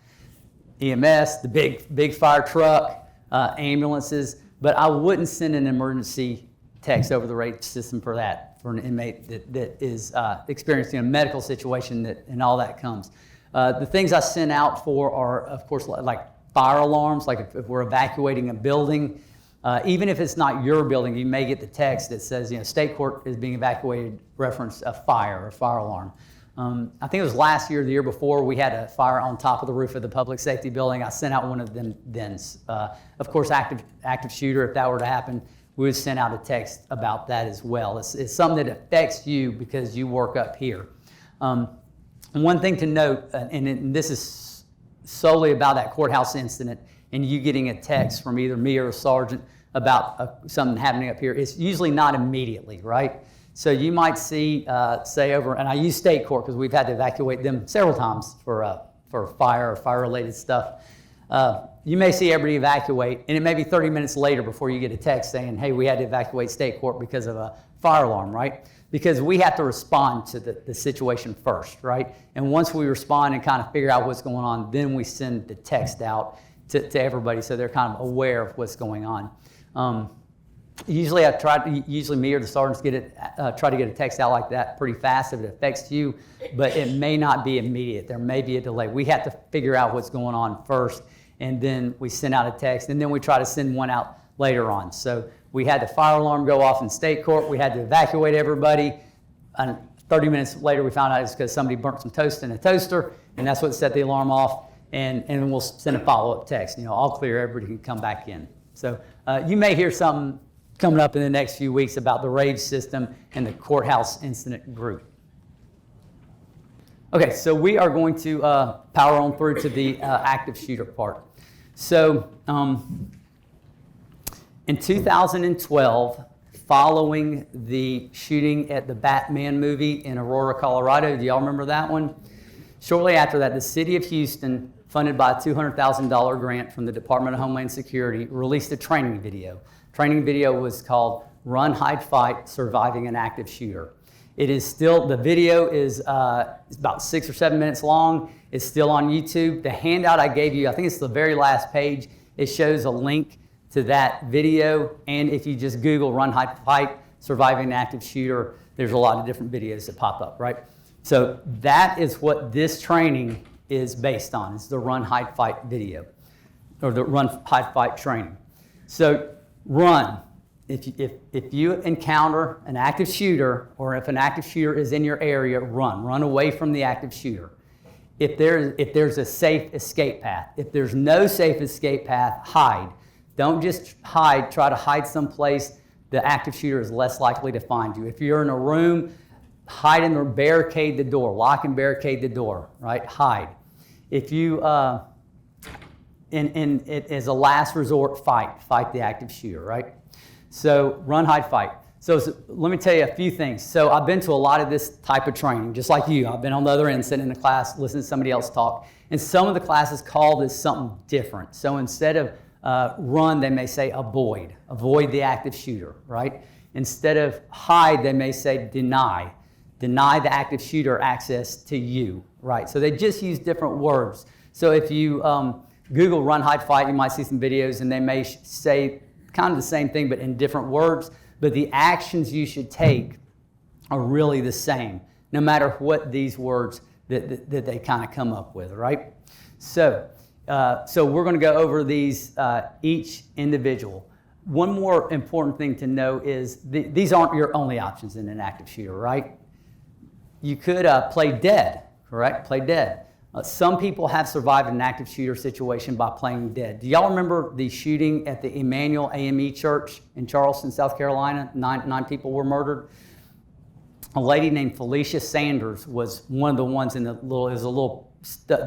Speaker 1: EMS, the big fire truck, ambulances, but I wouldn't send an emergency text over the RAGE system for that, for an inmate that is experiencing a medical situation and all that comes. The things I send out for are, of course, like fire alarms, like if we're evacuating a building. Even if it's not your building, you may get the text that says, state court is being evacuated, reference a fire or fire alarm. I think it was last year, the year before, we had a fire on top of the roof of the public safety building. I sent out one of them then. Of course, active shooter, if that were to happen, we would send out a text about that as well. It's something that affects you because you work up here. One thing to note, and this is solely about that courthouse incident, and you getting a text from either me or a sergeant about something happening up here, it's usually not immediately, right? So you might see, say over, and I use state court because we've had to evacuate them several times for fire or fire-related stuff. You may see everybody evacuate, and it may be 30 minutes later before you get a text saying, hey, we had to evacuate state court because of a fire alarm, right? Because we have to respond to the situation first, right? And once we respond and kind of figure out what's going on, then we send the text out to everybody so they're kind of aware of what's going on. Usually me or the sergeants try to get a text out like that pretty fast if it affects you, but it may not be immediate. There may be a delay. We have to figure out what's going on first, and then we send out a text, and then we try to send one out later on. So we had the fire alarm go off in state court. We had to evacuate everybody. And 30 minutes later, we found out it's because somebody burnt some toast in a toaster, and that's what set the alarm off. And we'll send a follow-up text. All clear, everybody can come back in. So you may hear something coming up in the next few weeks about the RAGE system and the courthouse incident group. Okay, so we are going to power on through to the active shooter part. So in 2012, following the shooting at the Batman movie in Aurora, Colorado, do y'all remember that one? Shortly after that, the city of Houston, funded by a $200,000 grant from the Department of Homeland Security, released a training video. Training video was called Run, Hide, Fight, Surviving an Active Shooter. It is still, the video is about 6 or 7 minutes long. It's still on YouTube. The handout I gave you, I think it's the very last page, it shows a link to that video. And if you just Google Run, Hide, Fight, Surviving an Active Shooter, there's a lot of different videos that pop up, right? So that is what this training is based on. It's the Run, Hide, Fight video, or the Run, Hide, Fight training. So run. If you encounter an active shooter, or if an active shooter is in your area, run. Run away from the active shooter. If there's a safe escape path. If there's no safe escape path, hide. Don't just hide. Try to hide someplace the active shooter is less likely to find you. If you're in a room, hide in the barricade the door. Lock and barricade the door, right? Hide. If you, as a last resort, fight the active shooter, right? So run, hide, fight. So let me tell you a few things. So I've been to a lot of this type of training, just like you. I've been on the other end, sitting in the class, listening to somebody else talk. And some of the classes call this something different. So instead of run, they may say avoid the active shooter, right? Instead of hide, they may say deny. deny the active shooter access to you, right? So they just use different words. So if you Google run, hide, fight, you might see some videos and they may say kind of the same thing but in different words, but the actions you should take are really the same, no matter what these words that they kind of come up with, right? So we're going to go over these each individual. One more important thing to know is these aren't your only options in an active shooter, right? You could play dead, correct? Play dead. Some people have survived an active shooter situation by playing dead. Do y'all remember the shooting at the Emmanuel AME Church in Charleston, South Carolina? Nine people were murdered. A lady named Felicia Sanders was one of the ones in it was a little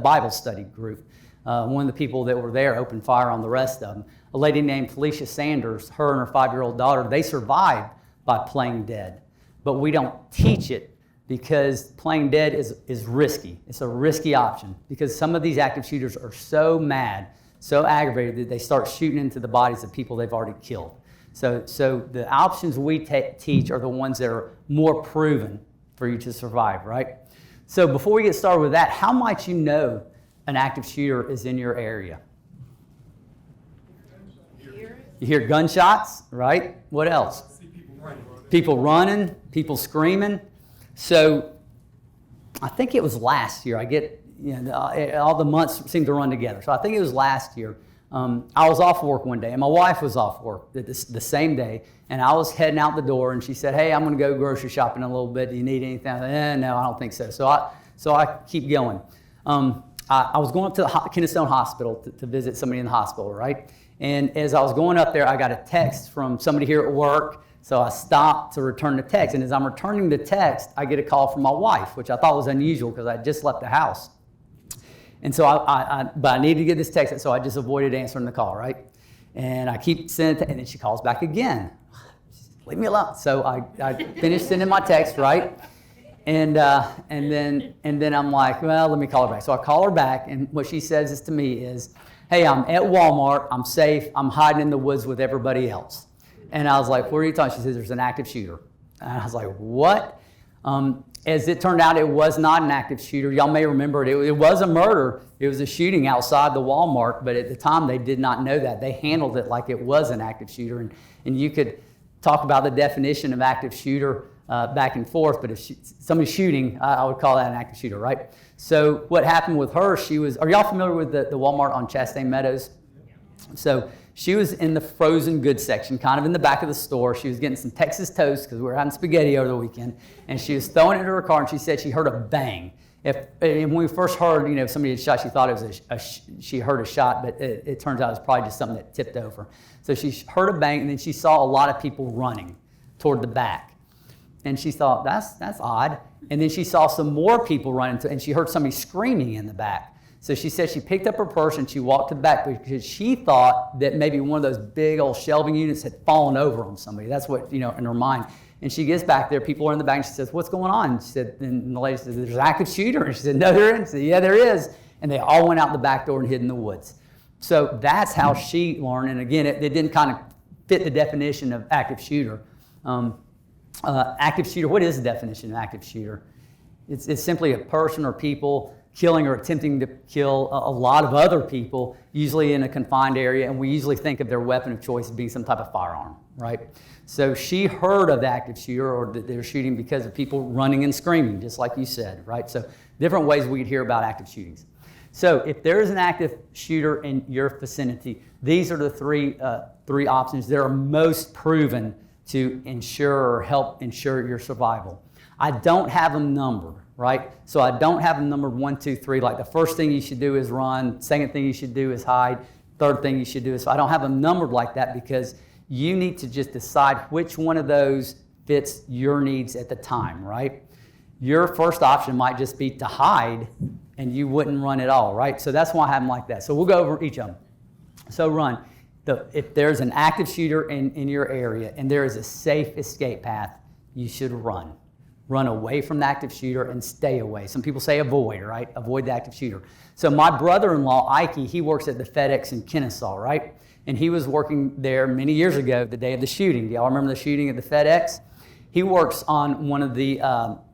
Speaker 1: Bible study group. One of the people that were there opened fire on the rest of them. A lady named Felicia Sanders, her and her 5-year-old daughter, they survived by playing dead. But we don't teach it because playing dead is risky. It's a risky option because some of these active shooters are so mad, so aggravated that they start shooting into the bodies of people they've already killed. So the options we teach are the ones that are more proven for you to survive, right? So before we get started with that, how might you know an active shooter is in your area? You hear gunshots, right? What else? People running, people screaming. So I think it was last year. I get, all the months seem to run together. So I think it was last year. I was off work one day, and my wife was off work the same day, and I was heading out the door, and she said, "Hey, I'm going to go grocery shopping in a little bit. Do you need anything?" I said, "No, I don't think so." So I keep going. I was going up to the Kennestone Hospital to visit somebody in the hospital, right? And as I was going up there, I got a text from somebody here at work. So I stopped to return the text. And as I'm returning the text, I get a call from my wife, which I thought was unusual because I just left the house. And so but I needed to get this text, so I just avoided answering the call, right? And I keep sending it, and then she calls back again. Leave me alone. So I finished sending my text, right? And then I'm like, well, let me call her back. So I call her back, and what she says to me is, "Hey, I'm at Walmart. I'm safe. I'm hiding in the woods with everybody else." And I was like, "What are you talking?" She says, "There's an active shooter." And I was like, "What?" As it turned out, it was not an active shooter. Y'all may remember it. It was a murder. It was a shooting outside the Walmart, but at the time they did not know that. They handled it like it was an active shooter. And you could talk about the definition of active shooter back and forth, but if somebody's shooting, I would call that an active shooter, right? So what happened with her, are y'all familiar with the Walmart on Chastain Meadows? So she was in the frozen goods section, kind of in the back of the store. She was getting some Texas toast because we were having spaghetti over the weekend, and she was throwing it into her car, and she said she heard a bang. And when we first heard, somebody had shot, she thought it was she heard a shot, but it turns out it was probably just something that tipped over. So she heard a bang, and then she saw a lot of people running toward the back. And she thought, that's odd. And then she saw some more people running, and she heard somebody screaming in the back. So she said she picked up her purse and she walked to the back because she thought that maybe one of those big old shelving units had fallen over on somebody. That's what, in her mind. And she gets back there, people are in the back, and she says, "What's going on?" She said, and the lady said, "There's an active shooter." And she said, "No, there isn't." She said, "Yeah, there is." And they all went out the back door and hid in the woods. So that's how she learned. And again, it didn't kind of fit the definition of active shooter. Active shooter, what is the definition of active shooter? It's simply a person or people killing or attempting to kill a lot of other people, usually in a confined area, and we usually think of their weapon of choice as being some type of firearm, right? So she heard of the active shooter, or that they were shooting because of people running and screaming, just like you said, right? So different ways we could hear about active shootings. So if there is an active shooter in your vicinity, these are the three options that are most proven to ensure or help ensure your survival. I don't have them numbered, right? So I don't have them numbered 1, 2, 3. Like the first thing you should do is run. Second thing you should do is hide. Third thing you should do is, so I don't have them numbered like that because you need to just decide which one of those fits your needs at the time, right? Your first option might just be to hide and you wouldn't run at all, right? So that's why I have them like that. So we'll go over each of them. So run. If there's an active shooter in your area and there is a safe escape path, you should run. Run away from the active shooter and stay away. Some people say avoid, right? Avoid the active shooter. So my brother-in-law, Ike, he works at the FedEx in Kennesaw, right? And he was working there many years ago, the day of the shooting. Do y'all remember the shooting at the FedEx? He works on one of the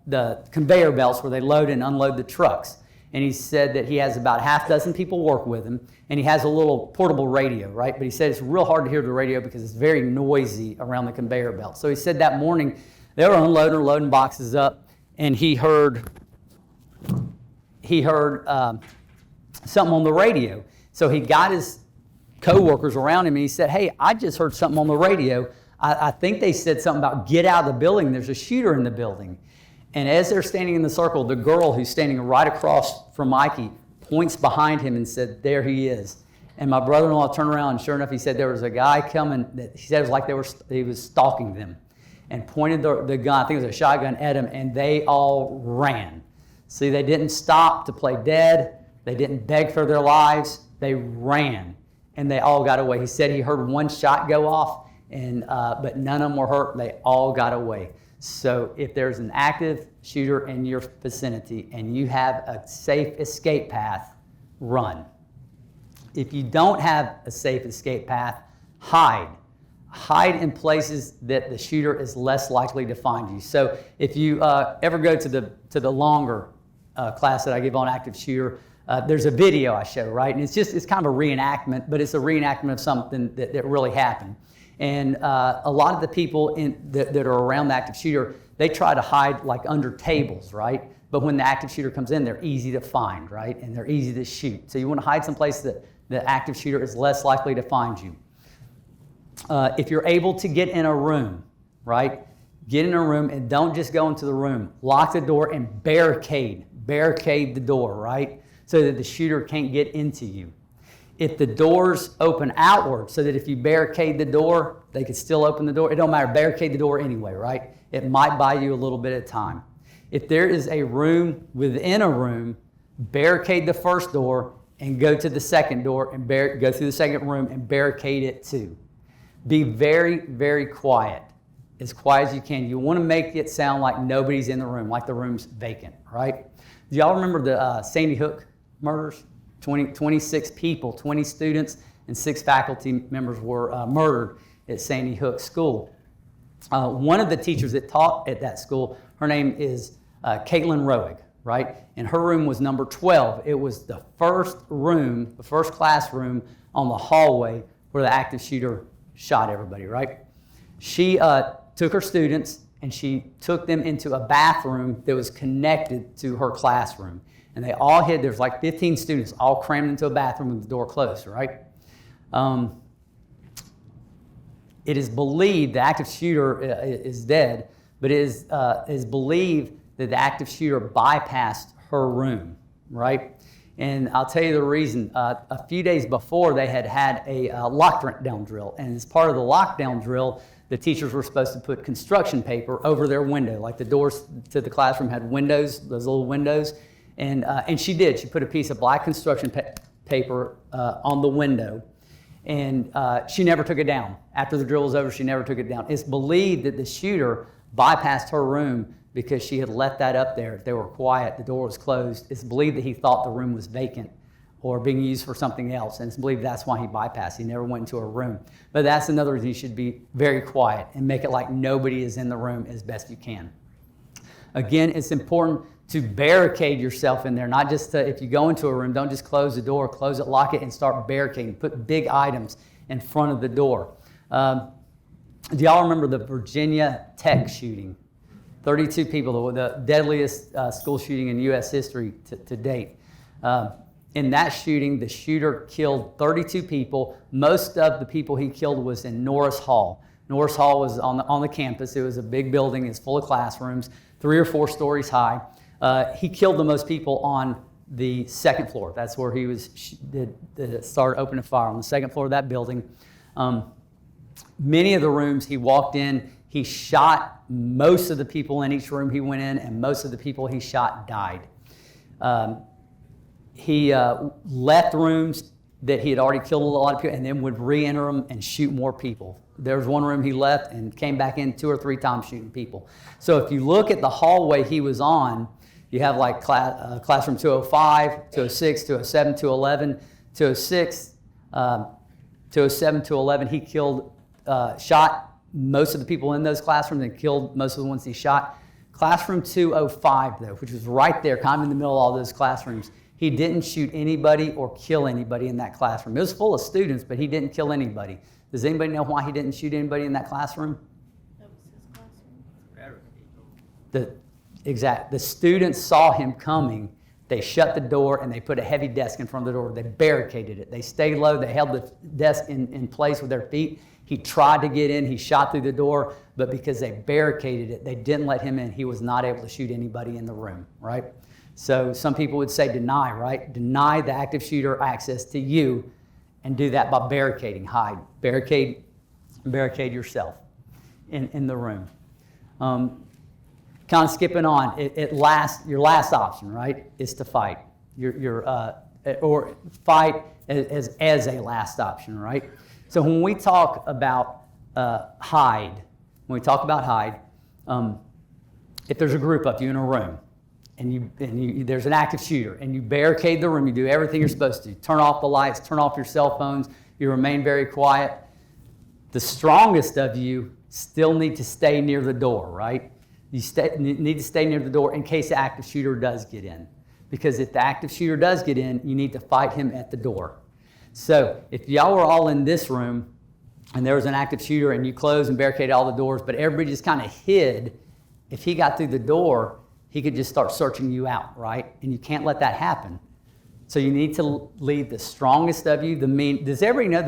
Speaker 1: the conveyor belts where they load and unload the trucks. And he said that he has about half dozen people work with him, and he has a little portable radio, right? But he said it's real hard to hear the radio because it's very noisy around the conveyor belt. So he said that morning they were unloading or loading boxes up, and he heard something on the radio. So he got his co-workers around him, and he said, hey, I just heard something on the radio. I think they said something about get out of the building. There's a shooter in the building. And as they're standing in the circle, the girl who's standing right across from Mikey points behind him and said, there he is. And my brother-in-law turned around, and sure enough, he said there was a guy coming that he said it was like he was stalking them, and pointed the gun, I think it was a shotgun, at him, and they all ran. See, they didn't stop to play dead. They didn't beg for their lives. They ran, and they all got away. He said he heard one shot go off, but none of them were hurt. They all got away. So if there's an active shooter in your vicinity and you have a safe escape path, run. If you don't have a safe escape path, hide. Hide in places that the shooter is less likely to find you. So if you ever go to the longer class that I give on active shooter, there's a video I show, right? And it's kind of a reenactment, but it's a reenactment of something that really happened. And a lot of the people that are around the active shooter, they try to hide like under tables, right? But when the active shooter comes in, they're easy to find, right? And they're easy to shoot. So you want to hide someplace that the active shooter is less likely to find you. If you're able to get in a room, right? Get in a room and don't just go into the room. Lock the door and barricade the door, right? So that the shooter can't get into you. If the doors open outward, so that if you barricade the door, they could still open the door. It don't matter, barricade the door anyway, right? It might buy you a little bit of time. If there is a room within a room, barricade the first door and go to the second door and go through the second room and barricade it too. Be very, very quiet, as quiet as you can. You want to make it sound like nobody's in the room, like the room's vacant, right? Do y'all remember the Sandy Hook murders? 26 people, 20 students, and 6 faculty members were murdered at Sandy Hook School. One of the teachers that taught at that school, her name is Caitlin Roig, right? And her room was number 12. It was the first room, the first classroom on the hallway where the active shooter shot everybody, right? She took her students and she took them into a bathroom that was connected to her classroom. And they all hid. There's like 15 students all crammed into a bathroom with the door closed, right? It is believed the active shooter is dead, but it is believed that the active shooter bypassed her room, right? And I'll tell you the reason. A few days before, they had a lockdown drill. And as part of the lockdown drill, the teachers were supposed to put construction paper over their window. Like the doors to the classroom had windows, those little windows. And she did. She put a piece of black construction paper on the window, and she never took it down. After the drill was over, she never took it down. It's believed that the shooter bypassed her room because she had let that up there. They were quiet. The door was closed. It's believed that he thought the room was vacant or being used for something else, and it's believed that's why he bypassed. He never went into her room. But that's another reason you should be very quiet and make it like nobody is in the room as best you can. Again, it's important to barricade yourself in there, not just if you go into a room, don't just close the door, close it, lock it, and start barricading. Put big items in front of the door. Do y'all remember the Virginia Tech shooting? 32 people, the deadliest school shooting in U.S. history to date. In that shooting, the shooter killed 32 people. Most of the people he killed was in Norris Hall. Norris Hall was on the campus. It was a big building. It's full of classrooms, 3 or 4 stories high. He killed the most people on the second floor. That's where he started opening fire, on the second floor of that building. Many of the rooms he walked in, he shot most of the people in each room he went in, and most of the people he shot died. He left rooms that he had already killed a lot of people and then would re-enter them and shoot more people. There was one room he left and came back in 2 or 3 times shooting people. So if you look at the hallway he was on, you have like classroom 205, 206, 207, 211, 206, 207, 211. He shot most of the people in those classrooms and killed most of the ones he shot. Classroom 205, though, which was right there, kind of in the middle of all those classrooms, he didn't shoot anybody or kill anybody in that classroom. It was full of students, but he didn't kill anybody. Does anybody know why he didn't shoot anybody in that classroom?
Speaker 3: That was his classroom.
Speaker 1: The students saw him coming. They shut the door and they put a heavy desk in front of the door. They barricaded it. They stayed low. They held the desk in place with their feet. He tried to get in. He shot through the door, but because they barricaded it, they didn't let him in. He was not able to shoot anybody in the room, right? So some people would say deny, right? Deny the active shooter access to you and do that by barricading, hide. Barricade yourself in the room. Kind of skipping on, your last option, right, is to fight. Or fight as a last option, right? So when we talk about hide, if there's a group of you in a room and there's an active shooter and you barricade the room, you do everything you're supposed to. Turn off the lights, turn off your cell phones, you remain very quiet. The strongest of you still need to stay near the door, right? You need to stay near the door in case the active shooter does get in. Because if the active shooter does get in, you need to fight him at the door. So if y'all were all in this room and there was an active shooter and you closed and barricaded all the doors, but everybody just kind of hid, if he got through the door, he could just start searching you out, right? And you can't let that happen. So you need to leave the strongest of you, the mean. Does everybody know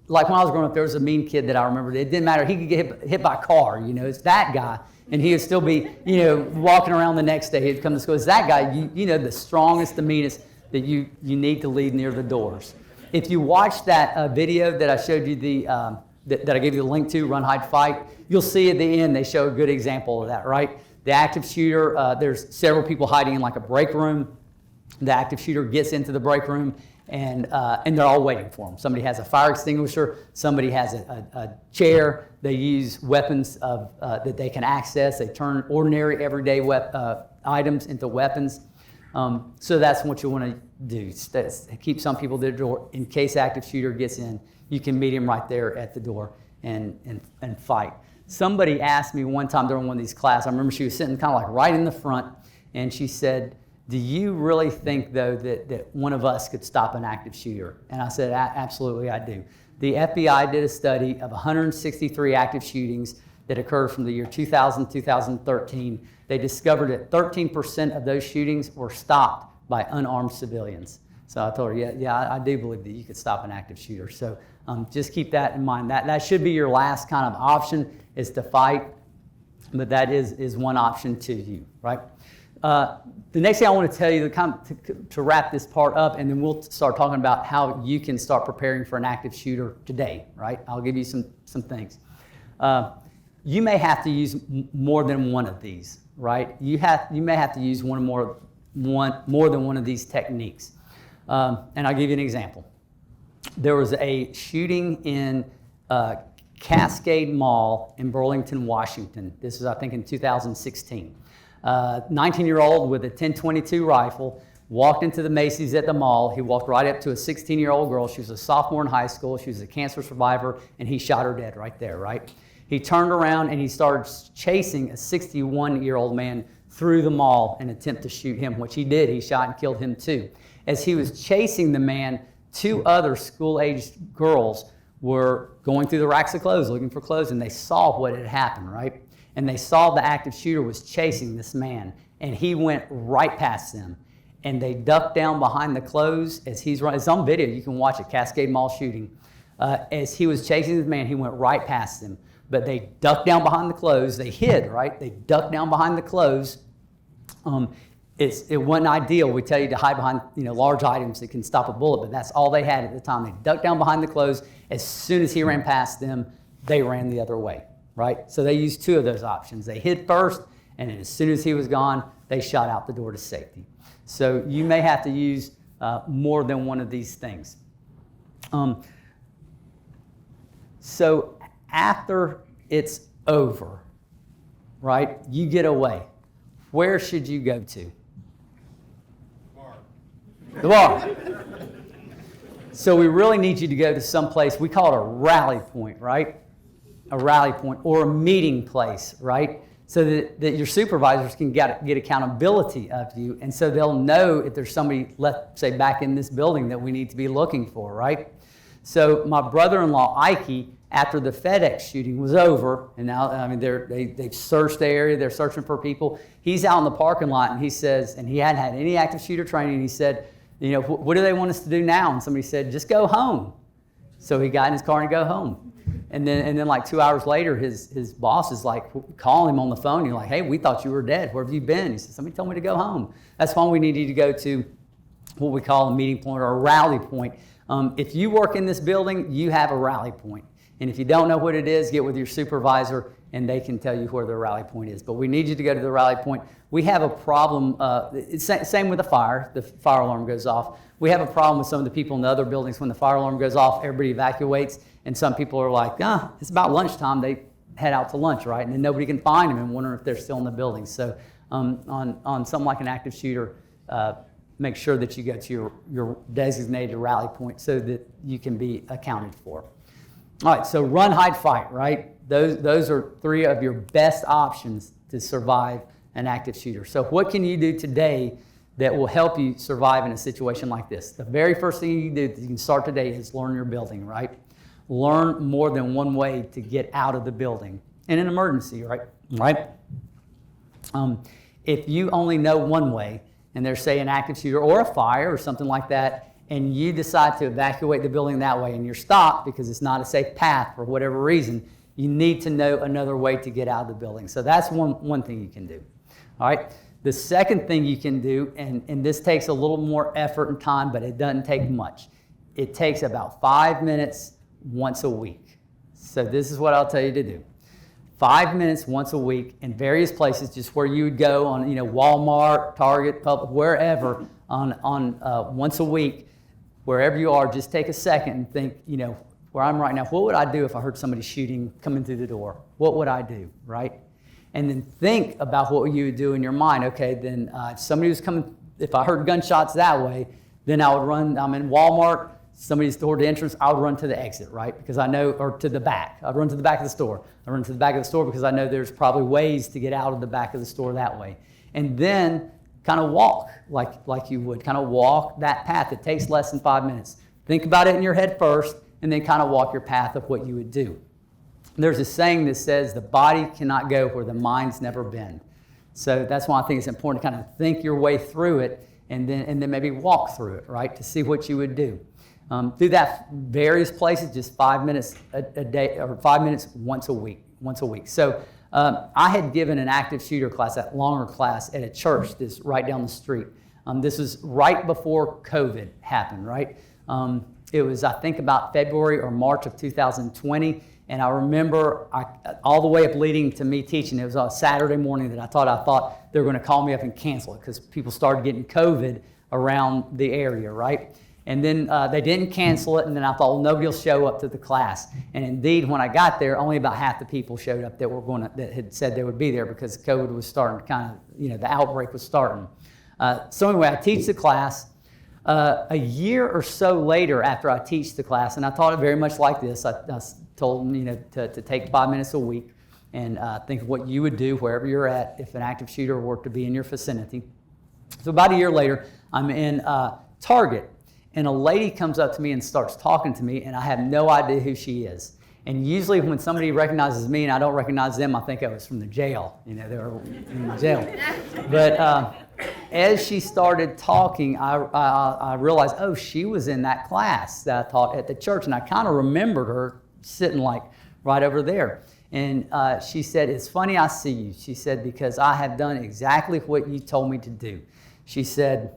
Speaker 1: like when I was growing up, there was a mean kid that I remember. It didn't matter. He could get hit by a car, it's that guy. And he would still be, walking around the next day. He'd come to school. It's that guy, the strongest, the meanest that you need to leave near the doors. If you watch that video that I showed you that I gave you the link to, Run, Hide, Fight, you'll see at the end they show a good example of that, right? The active shooter, there's several people hiding in like a break room. The active shooter gets into the break room and they're all waiting for him. Somebody has a fire extinguisher. Somebody has a chair. They use weapons that they can access. They turn ordinary, everyday items into weapons. So that's what you want to do. Keep some people at the door. In case active shooter gets in, you can meet him right there at the door and fight. Somebody asked me one time during one of these classes, I remember she was sitting kind of like right in the front, and she said, do you really think, though, that one of us could stop an active shooter? And I said, absolutely, I do. The FBI did a study of 163 active shootings that occurred from the year 2000 to 2013. They discovered that 13% of those shootings were stopped by unarmed civilians. So I told her, yeah, I do believe that you could stop an active shooter. So just keep that in mind. That should be your last kind of option, is to fight, but that is one option to you, right? The next thing I want to tell you to wrap this part up, and then we'll start talking about how you can start preparing for an active shooter today, right? I'll give you some things. You may have to use more than one of these, right? You may have to use more than one of these techniques. And I'll give you an example. There was a shooting in Cascade Mall in Burlington, Washington. This is, I think, in 2016. 19-year-old with a 10/22 rifle walked into the Macy's at the mall. He walked right up to a 16-year-old girl. She was a sophomore in high school. She was a cancer survivor, and he shot her dead right there, right? He turned around and he started chasing a 61-year-old man through the mall in an attempt to shoot him, which he did. He shot and killed him too. As he was chasing the man, two other school-aged girls were going through the racks of clothes, looking for clothes, and they saw what had happened, right? And they saw the active shooter was chasing this man, and he went right past them. And they ducked down behind the clothes as he's running. It's on video. You can watch it, Cascade Mall shooting. As he was chasing this man, he went right past them. But they ducked down behind the clothes. They hid, right? They ducked down behind the clothes. It wasn't ideal. We tell you to hide behind large items that can stop a bullet, but that's all they had at the time. They ducked down behind the clothes. As soon as he ran past them, they ran the other way, right? So they used two of those options. They hid first, and then as soon as he was gone, they shot out the door to safety. So you may have to use more than one of these things. So after it's over, right, you get away. Where should you go to? The bar. So we really need you to go to some place, we call it a rally point, right? A rally point or a meeting place, right? so that your supervisors can get accountability of you. And so they'll know if there's somebody, let's say, back in this building that we need to be looking for, right? So my brother-in-law, Ike, after the FedEx shooting was over, and now, I mean, they've searched the area, they're searching for people. He's out in the parking lot, and he says, and he hadn't had any active shooter training, and he said, you know, what do they want us to do now? And somebody said, just go home. So he got in his car and go home. And then like 2 hours later, his boss is like calling him on the phone. You're like, hey, we thought you were dead. Where have you been? He said, somebody told me to go home. That's why we need you to go to what we call a meeting point or a rally point. If you work in this building, you have a rally point. And if you don't know what it is, get with your supervisor and they can tell you where the rally point is. But we need you to go to the rally point. We have a problem, it's same with the fire alarm goes off. We have a problem with some of the people in the other buildings. When the fire alarm goes off, everybody evacuates, and some people are like, it's about lunchtime, they head out to lunch, right? And then nobody can find them and wondering if they're still in the building. So on something like an active shooter, make sure that you go to your designated rally point so that you can be accounted for. All right, so run, hide, fight, right? Those are three of your best options to survive an active shooter. So what can you do today that will help you survive in a situation like this? The very first thing you can do that you can start today is learn your building, right? Learn more than one way to get out of the building in an emergency, right? If you only know one way, and there's, say, an active shooter or a fire or something like that, and you decide to evacuate the building that way and you're stopped because it's not a safe path for whatever reason, you need to know another way to get out of the building. So that's one thing you can do. All right. The second thing you can do, and this takes a little more effort and time, but it doesn't take much. It takes about 5 minutes once a week. So this is what I'll tell you to do. 5 minutes once a week in various places, just where you would go on, Walmart, Target, Public, wherever, on once a week, wherever you are, just take a second and think, where I'm right now, what would I do if I heard somebody shooting coming through the door? What would I do, right? And then think about what you would do in your mind. Okay, then if somebody was coming, if I heard gunshots that way, then I would run, I'm in Walmart, somebody's toward the entrance, I would run to the exit, right? Because I know, or to the back. I'd run to the back of the store. I run to the back of the store because I know there's probably ways to get out of the back of the store that way. And then kind of walk like you would. Kind of walk that path. It takes less than 5 minutes. Think about it in your head first, and then kind of walk your path of what you would do. There's a saying that says the body cannot go where the mind's never been. So that's why I think it's important to kind of think your way through it and then maybe walk through it, right, to see what you would do. Do that various places, just 5 minutes a day, or 5 minutes once a week. So I had given an active shooter class, that longer class, at a church that's right down the street. This was right before COVID happened, right? It was, I think, about February or March of 2020. And I remember all the way up leading to me teaching, it was on a Saturday morning that I thought they were going to call me up and cancel it because people started getting COVID around the area, right? And then they didn't cancel it, and then I thought, well, nobody will show up to the class. And indeed, when I got there, only about half the people showed up that had said they would be there because COVID was starting to kind of, the outbreak was starting. So anyway, I teach the class. A year or so later after I teach the class, and I taught it very much like this, I told them, to take 5 minutes a week and think of what you would do wherever you're at if an active shooter were to be in your vicinity. So about a year later, I'm in Target, and a lady comes up to me and starts talking to me, and I have no idea who she is. And usually when somebody recognizes me and I don't recognize them, I think I was from the jail. They were in the jail. But as she started talking, I realized, oh, she was in that class that I taught at the church, and I kind of remembered her sitting like right over there. And she said, it's funny I see you. She said, because I have done exactly what you told me to do. She said,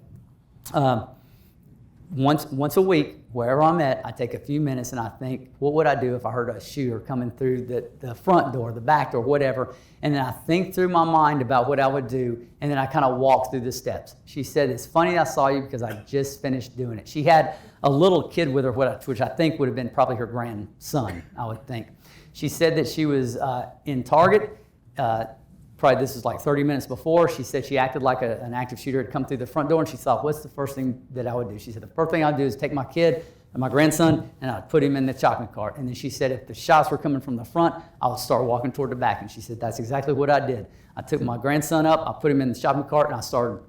Speaker 1: once a week, wherever I'm at, I take a few minutes and I think, what would I do if I heard a shooter coming through the front door, the back door, whatever, and then I think through my mind about what I would do, and then I kind of walk through the steps. She said, it's funny I saw you because I just finished doing it. She had a little kid with her, which I think would have been probably her grandson, I would think. She said that she was in Target, probably this was like 30 minutes before. She said she acted like an active shooter had come through the front door, and she thought, what's the first thing that I would do? She said, the first thing I'd do is take my kid, my grandson, and I'd put him in the shopping cart. And then she said if the shots were coming from the front, I would start walking toward the back. And she said that's exactly what I did. I took my grandson up, I put him in the shopping cart, and I started,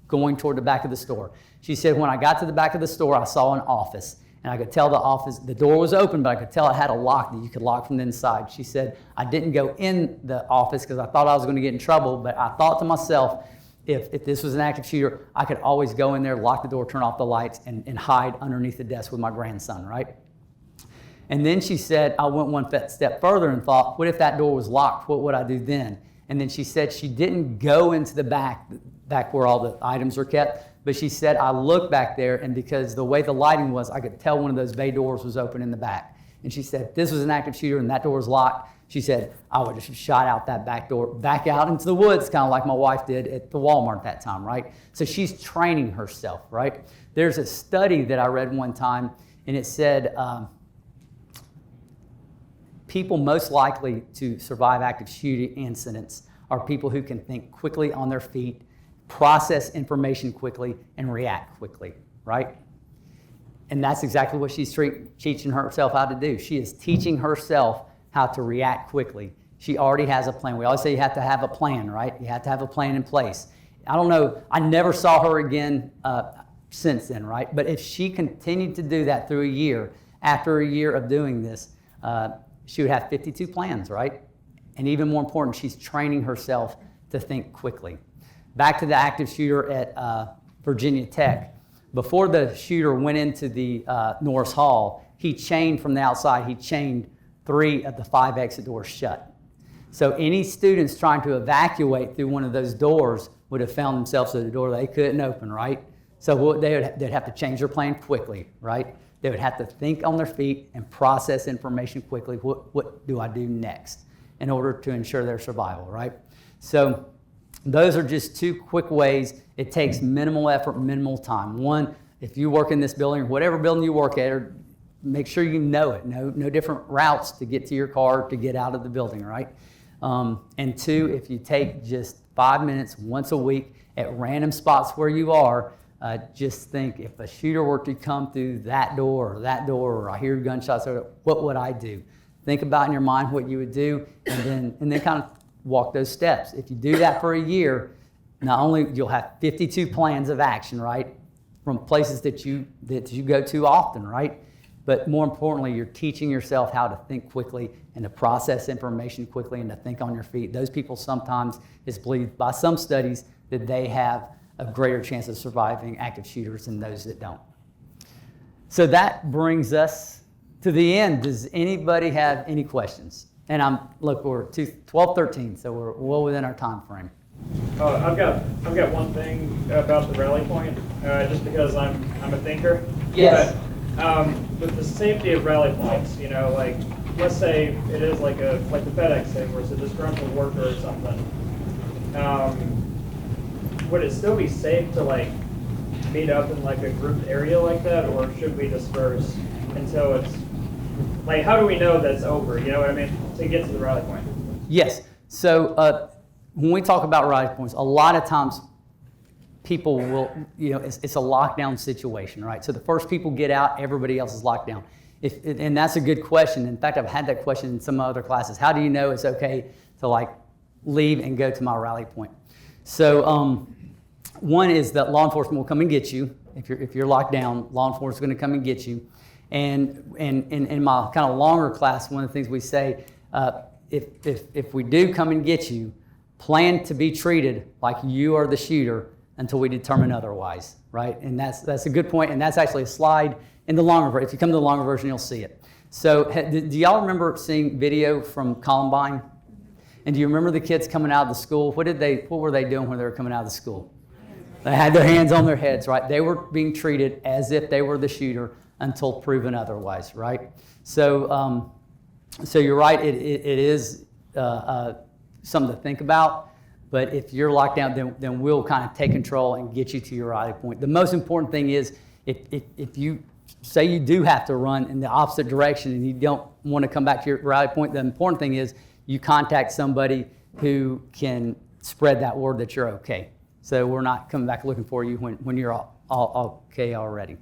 Speaker 1: going toward the back of the store. She said when I got to the back of the store, I saw an office. And I could tell the door was open, but I could tell it had a lock that you could lock from the inside. She said, I didn't go in the office because I thought I was going to get in trouble, but I thought to myself, if this was an active shooter, I could always go in there, lock the door, turn off the lights, and hide underneath the desk with my grandson, right? And then she said, I went one step further and thought, what if that door was locked? What would I do then? And then she said she didn't go into the back where all the items are kept, but she said, I looked back there, and because the way the lighting was, I could tell one of those bay doors was open in the back. And she said, if this was an active shooter and that door was locked, she said, I would have shot out that back door, back out into the woods, kind of like my wife did at the Walmart at that time, right? So she's training herself, right? There's a study that I read one time, and it said people most likely to survive active shooting incidents are people who can think quickly on their feet, process information quickly, and react quickly, right? And that's exactly what she's teaching herself how to do. She is teaching herself how to react quickly. She already has a plan. We always say you have to have a plan, right? You have to have a plan in place. I don't know, I never saw her again since then, right? But if she continued to do that through a year, after a year of doing this, she would have 52 plans, right? And even more important, she's training herself to think quickly. Back to the active shooter at Virginia Tech. Before the shooter went into the Norris Hall, he chained from the outside, he chained 3 of the 5 exit doors shut. So any students trying to evacuate through one of those doors would have found themselves at a door they couldn't open, right? So they'd have to change their plan quickly, right? They would have to think on their feet and process information quickly. What do I do next in order to ensure their survival, right? So those are just 2 quick ways. It takes minimal effort, minimal time. One, if you work in this building, or whatever building you work at, make sure you know it. No different routes to get to your car to get out of the building, right? And 2, if you take just 5 minutes once a week at random spots where you are, just think if a shooter were to come through that door, or I hear gunshots, what would I do? Think about in your mind what you would do, and then kind of walk those steps. If you do that for a year, not only you'll have 52 plans of action, right, from places that you go to often, right, but more importantly, you're teaching yourself how to think quickly and to process information quickly and to think on your feet. Those people sometimes, it's believed by some studies that they have a greater chance of surviving active shooters than those that don't. So that brings us to the end. Does anybody have any questions? And we're 12:13, so we're well within our time frame.
Speaker 4: I've got one thing about the rally point, just because I'm a thinker.
Speaker 1: Yes.
Speaker 4: But, with the safety of rally points, like let's say it is like the FedEx thing where it's a disgruntled worker or something. Would it still be safe to meet up in a grouped area like that, or should we disperse until it's how do we know that it's over? You know what I mean? To get to the rally point.
Speaker 1: Yes. So when we talk about rally points, a lot of times people will, it's a lockdown situation, right? So the first people get out, everybody else is locked down. And that's a good question. In fact, I've had that question in some other classes. How do you know it's okay to leave and go to my rally point? So one is that law enforcement will come and get you. If you're locked down, law enforcement is going to come and get you. And in my kind of longer class, one of the things we say, if we do come and get you, plan to be treated like you are the shooter until we determine otherwise, right? And that's a good point, and that's actually a slide in the longer version. If you come to the longer version, you'll see it. So do y'all remember seeing video from Columbine? And do you remember the kids coming out of the school? What were they doing when they were coming out of the school? They had their hands on their heads, right? They were being treated as if they were the shooter until proven otherwise, right? So you're right, it is something to think about, but if you're locked down, then we'll kind of take control and get you to your rally point. The most important thing is if you say you do have to run in the opposite direction and you don't want to come back to your rally point, the important thing is you contact somebody who can spread that word that you're okay. So we're not coming back looking for you when you're all okay already.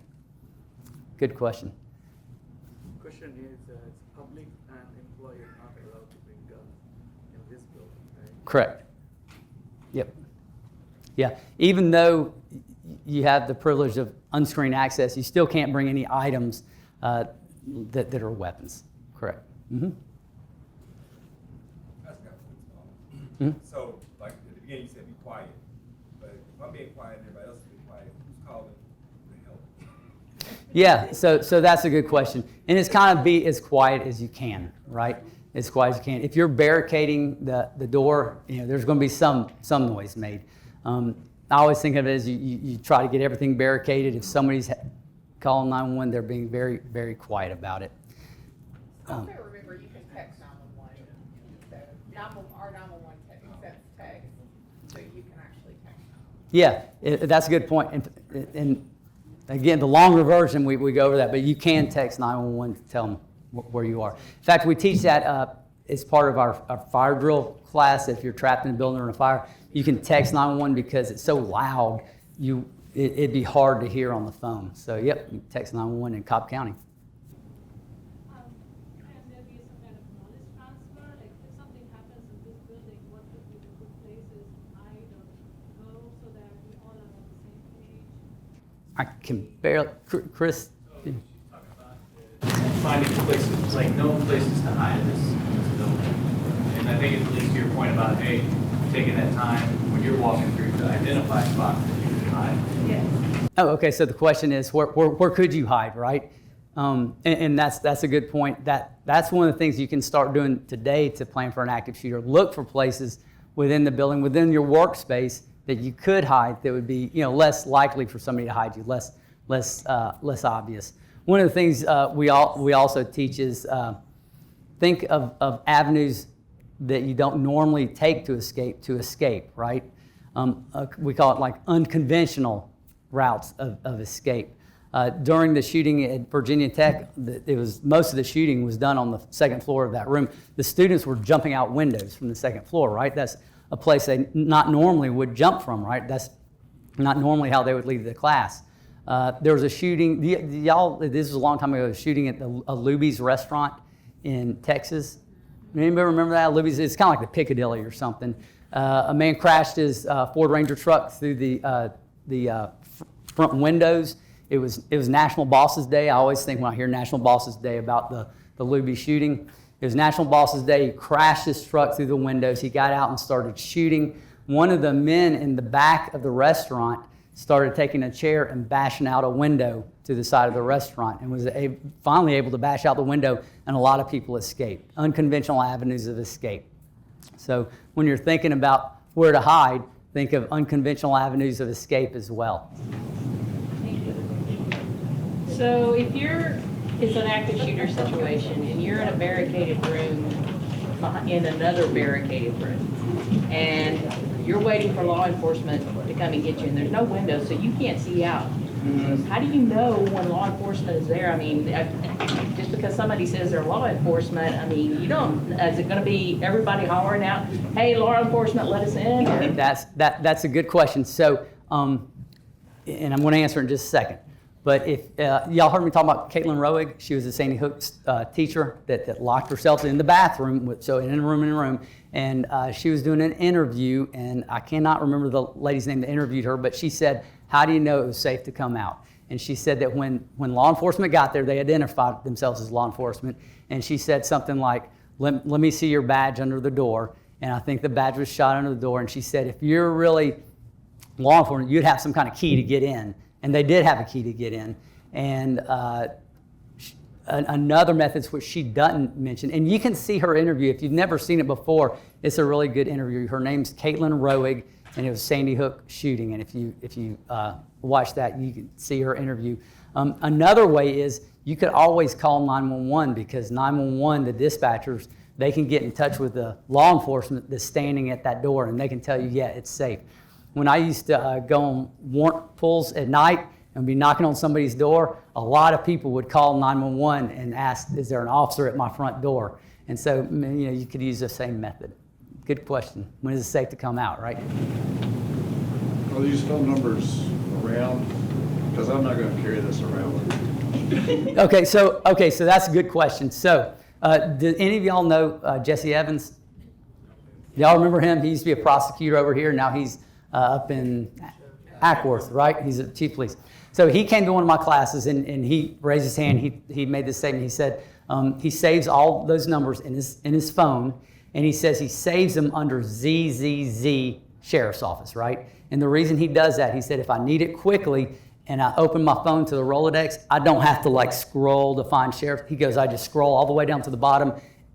Speaker 1: Good question.
Speaker 5: Question is, it's public and employee are not allowed to bring guns in this building, right?
Speaker 1: Correct. Yep. Yeah. Even though you have the privilege of unscreened access, you still can't bring any items that are weapons. Correct. Mm-hmm.
Speaker 6: That's got to
Speaker 1: Mhm.
Speaker 6: So, like at the beginning, you said be quiet, but if I'm being quiet and everybody else is being quiet, who's calling the help?
Speaker 1: Yeah, so that's a good question. And it's kind of be as quiet as you can, right? As quiet as you can. If you're barricading the door, there's going to be some noise made. I always think of it as you try to get everything barricaded. If somebody's calling 911, they're being very, very quiet about it.
Speaker 7: Also remember, you can text 911. So our 911 accepts text, so you can actually text.
Speaker 1: Yeah, that's a good point. And again, the longer version, we go over that, but you can text 911 to tell them where you are. In fact, we teach that as part of our fire drill class. If you're trapped in a building or in a fire, you can text 911 because it's so loud, it'd be hard to hear on the phone. So, yep, you text 911 in Cobb County.
Speaker 3: Can there be some kind of knowledge transfer? Like if something happens in this building, what would be the good places to hide or go so that we all are on the same page?
Speaker 1: I can barely, Chris.
Speaker 8: Finding places, like known places to hide in this building. And I think it leads to your point about, hey, taking that time when you're walking through to identify spots that you can hide.
Speaker 7: Yes.
Speaker 1: Oh, okay. So the question is, where could you hide, right? And that's a good point. That's one of the things you can start doing today to plan for an active shooter. Look for places within the building, within your workspace that you could hide that would be, less likely for somebody to hide you, less obvious. One of the things we also teach is think of avenues that you don't normally take to escape, right? We call it like unconventional routes of escape. During the shooting at Virginia Tech, most of the shooting was done on the second floor of that room. The students were jumping out windows from the second floor, right? That's a place they not normally would jump from, right? That's not normally how they would leave the class. There was a shooting, this was a long time ago, a shooting at a Luby's restaurant in Texas. Anybody remember that? Luby's, it's kind of like the Piccadilly or something. A man crashed his Ford Ranger truck through the front windows. It was National Bosses Day. I always think when I hear National Bosses Day about the Luby shooting. It was National Bosses Day. He crashed his truck through the windows. He got out and started shooting. One of the men in the back of the restaurant started taking a chair and bashing out a window to the side of the restaurant and was finally able to bash out the window, and a lot of people escaped. Unconventional avenues of escape. So when you're thinking about where to hide, think of unconventional avenues of escape as well.
Speaker 9: So if it's an active shooter situation and you're in a barricaded room in another barricaded room and you're waiting for law enforcement to come and get you and there's no window so you can't see out. How do you know when law enforcement is there? I mean, just because somebody says they're law enforcement, I mean, you don't, is it going to be everybody hollering out, hey, law enforcement, let us in? Or?
Speaker 1: That's a good question. So, and I'm going to answer in just a second. But if y'all heard me talk about Caitlin Roig, she was a Sandy Hook's teacher that locked herself in the bathroom, so in a room, and she was doing an interview, and I cannot remember the lady's name that interviewed her, but she said, how do you know it was safe to come out? And she said that when law enforcement got there, they identified themselves as law enforcement, and she said something like, let me see your badge under the door, and I think the badge was shot under the door, and she said, if you're really law enforcement, you'd have some kind of key to get in. And they did have a key to get in. And another method, which she doesn't mention, and you can see her interview. If you've never seen it before, it's a really good interview. Her name's Caitlin Roig, and it was Sandy Hook shooting. And if you watch that, you can see her interview. Another way is you could always call 911 because 911, the dispatchers, they can get in touch with the law enforcement that's standing at that door, and they can tell you, yeah, it's safe. When I used to go on warrant pulls at night and be knocking on somebody's door, a lot of people would call 911 and ask, is there an officer at my front door? And so, you could use the same method. Good question. When is it safe to come out, right?
Speaker 10: Are these phone numbers around? Because I'm not going to carry this around with me.
Speaker 1: Okay, so that's a good question. So, do any of y'all know Jesse Evans? Y'all remember him? He used to be a prosecutor over here. Now he's up in Ackworth, right? He's a chief police. So he came to one of my classes and he raised his hand. He made this statement. He said he saves all those numbers in his phone, and he says he saves them under ZZZ Sheriff's Office, right? And the reason he does that, he said, if I need it quickly and I open my phone to the Rolodex, I don't have to like scroll to find sheriff. He goes, I just scroll all the way down to the bottom,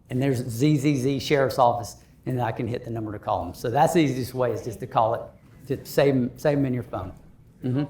Speaker 1: and there's ZZZ Sheriff's Office, and I can hit the number to call them. So that's the easiest way, is just to call it, to save them in your phone. Mm-hmm.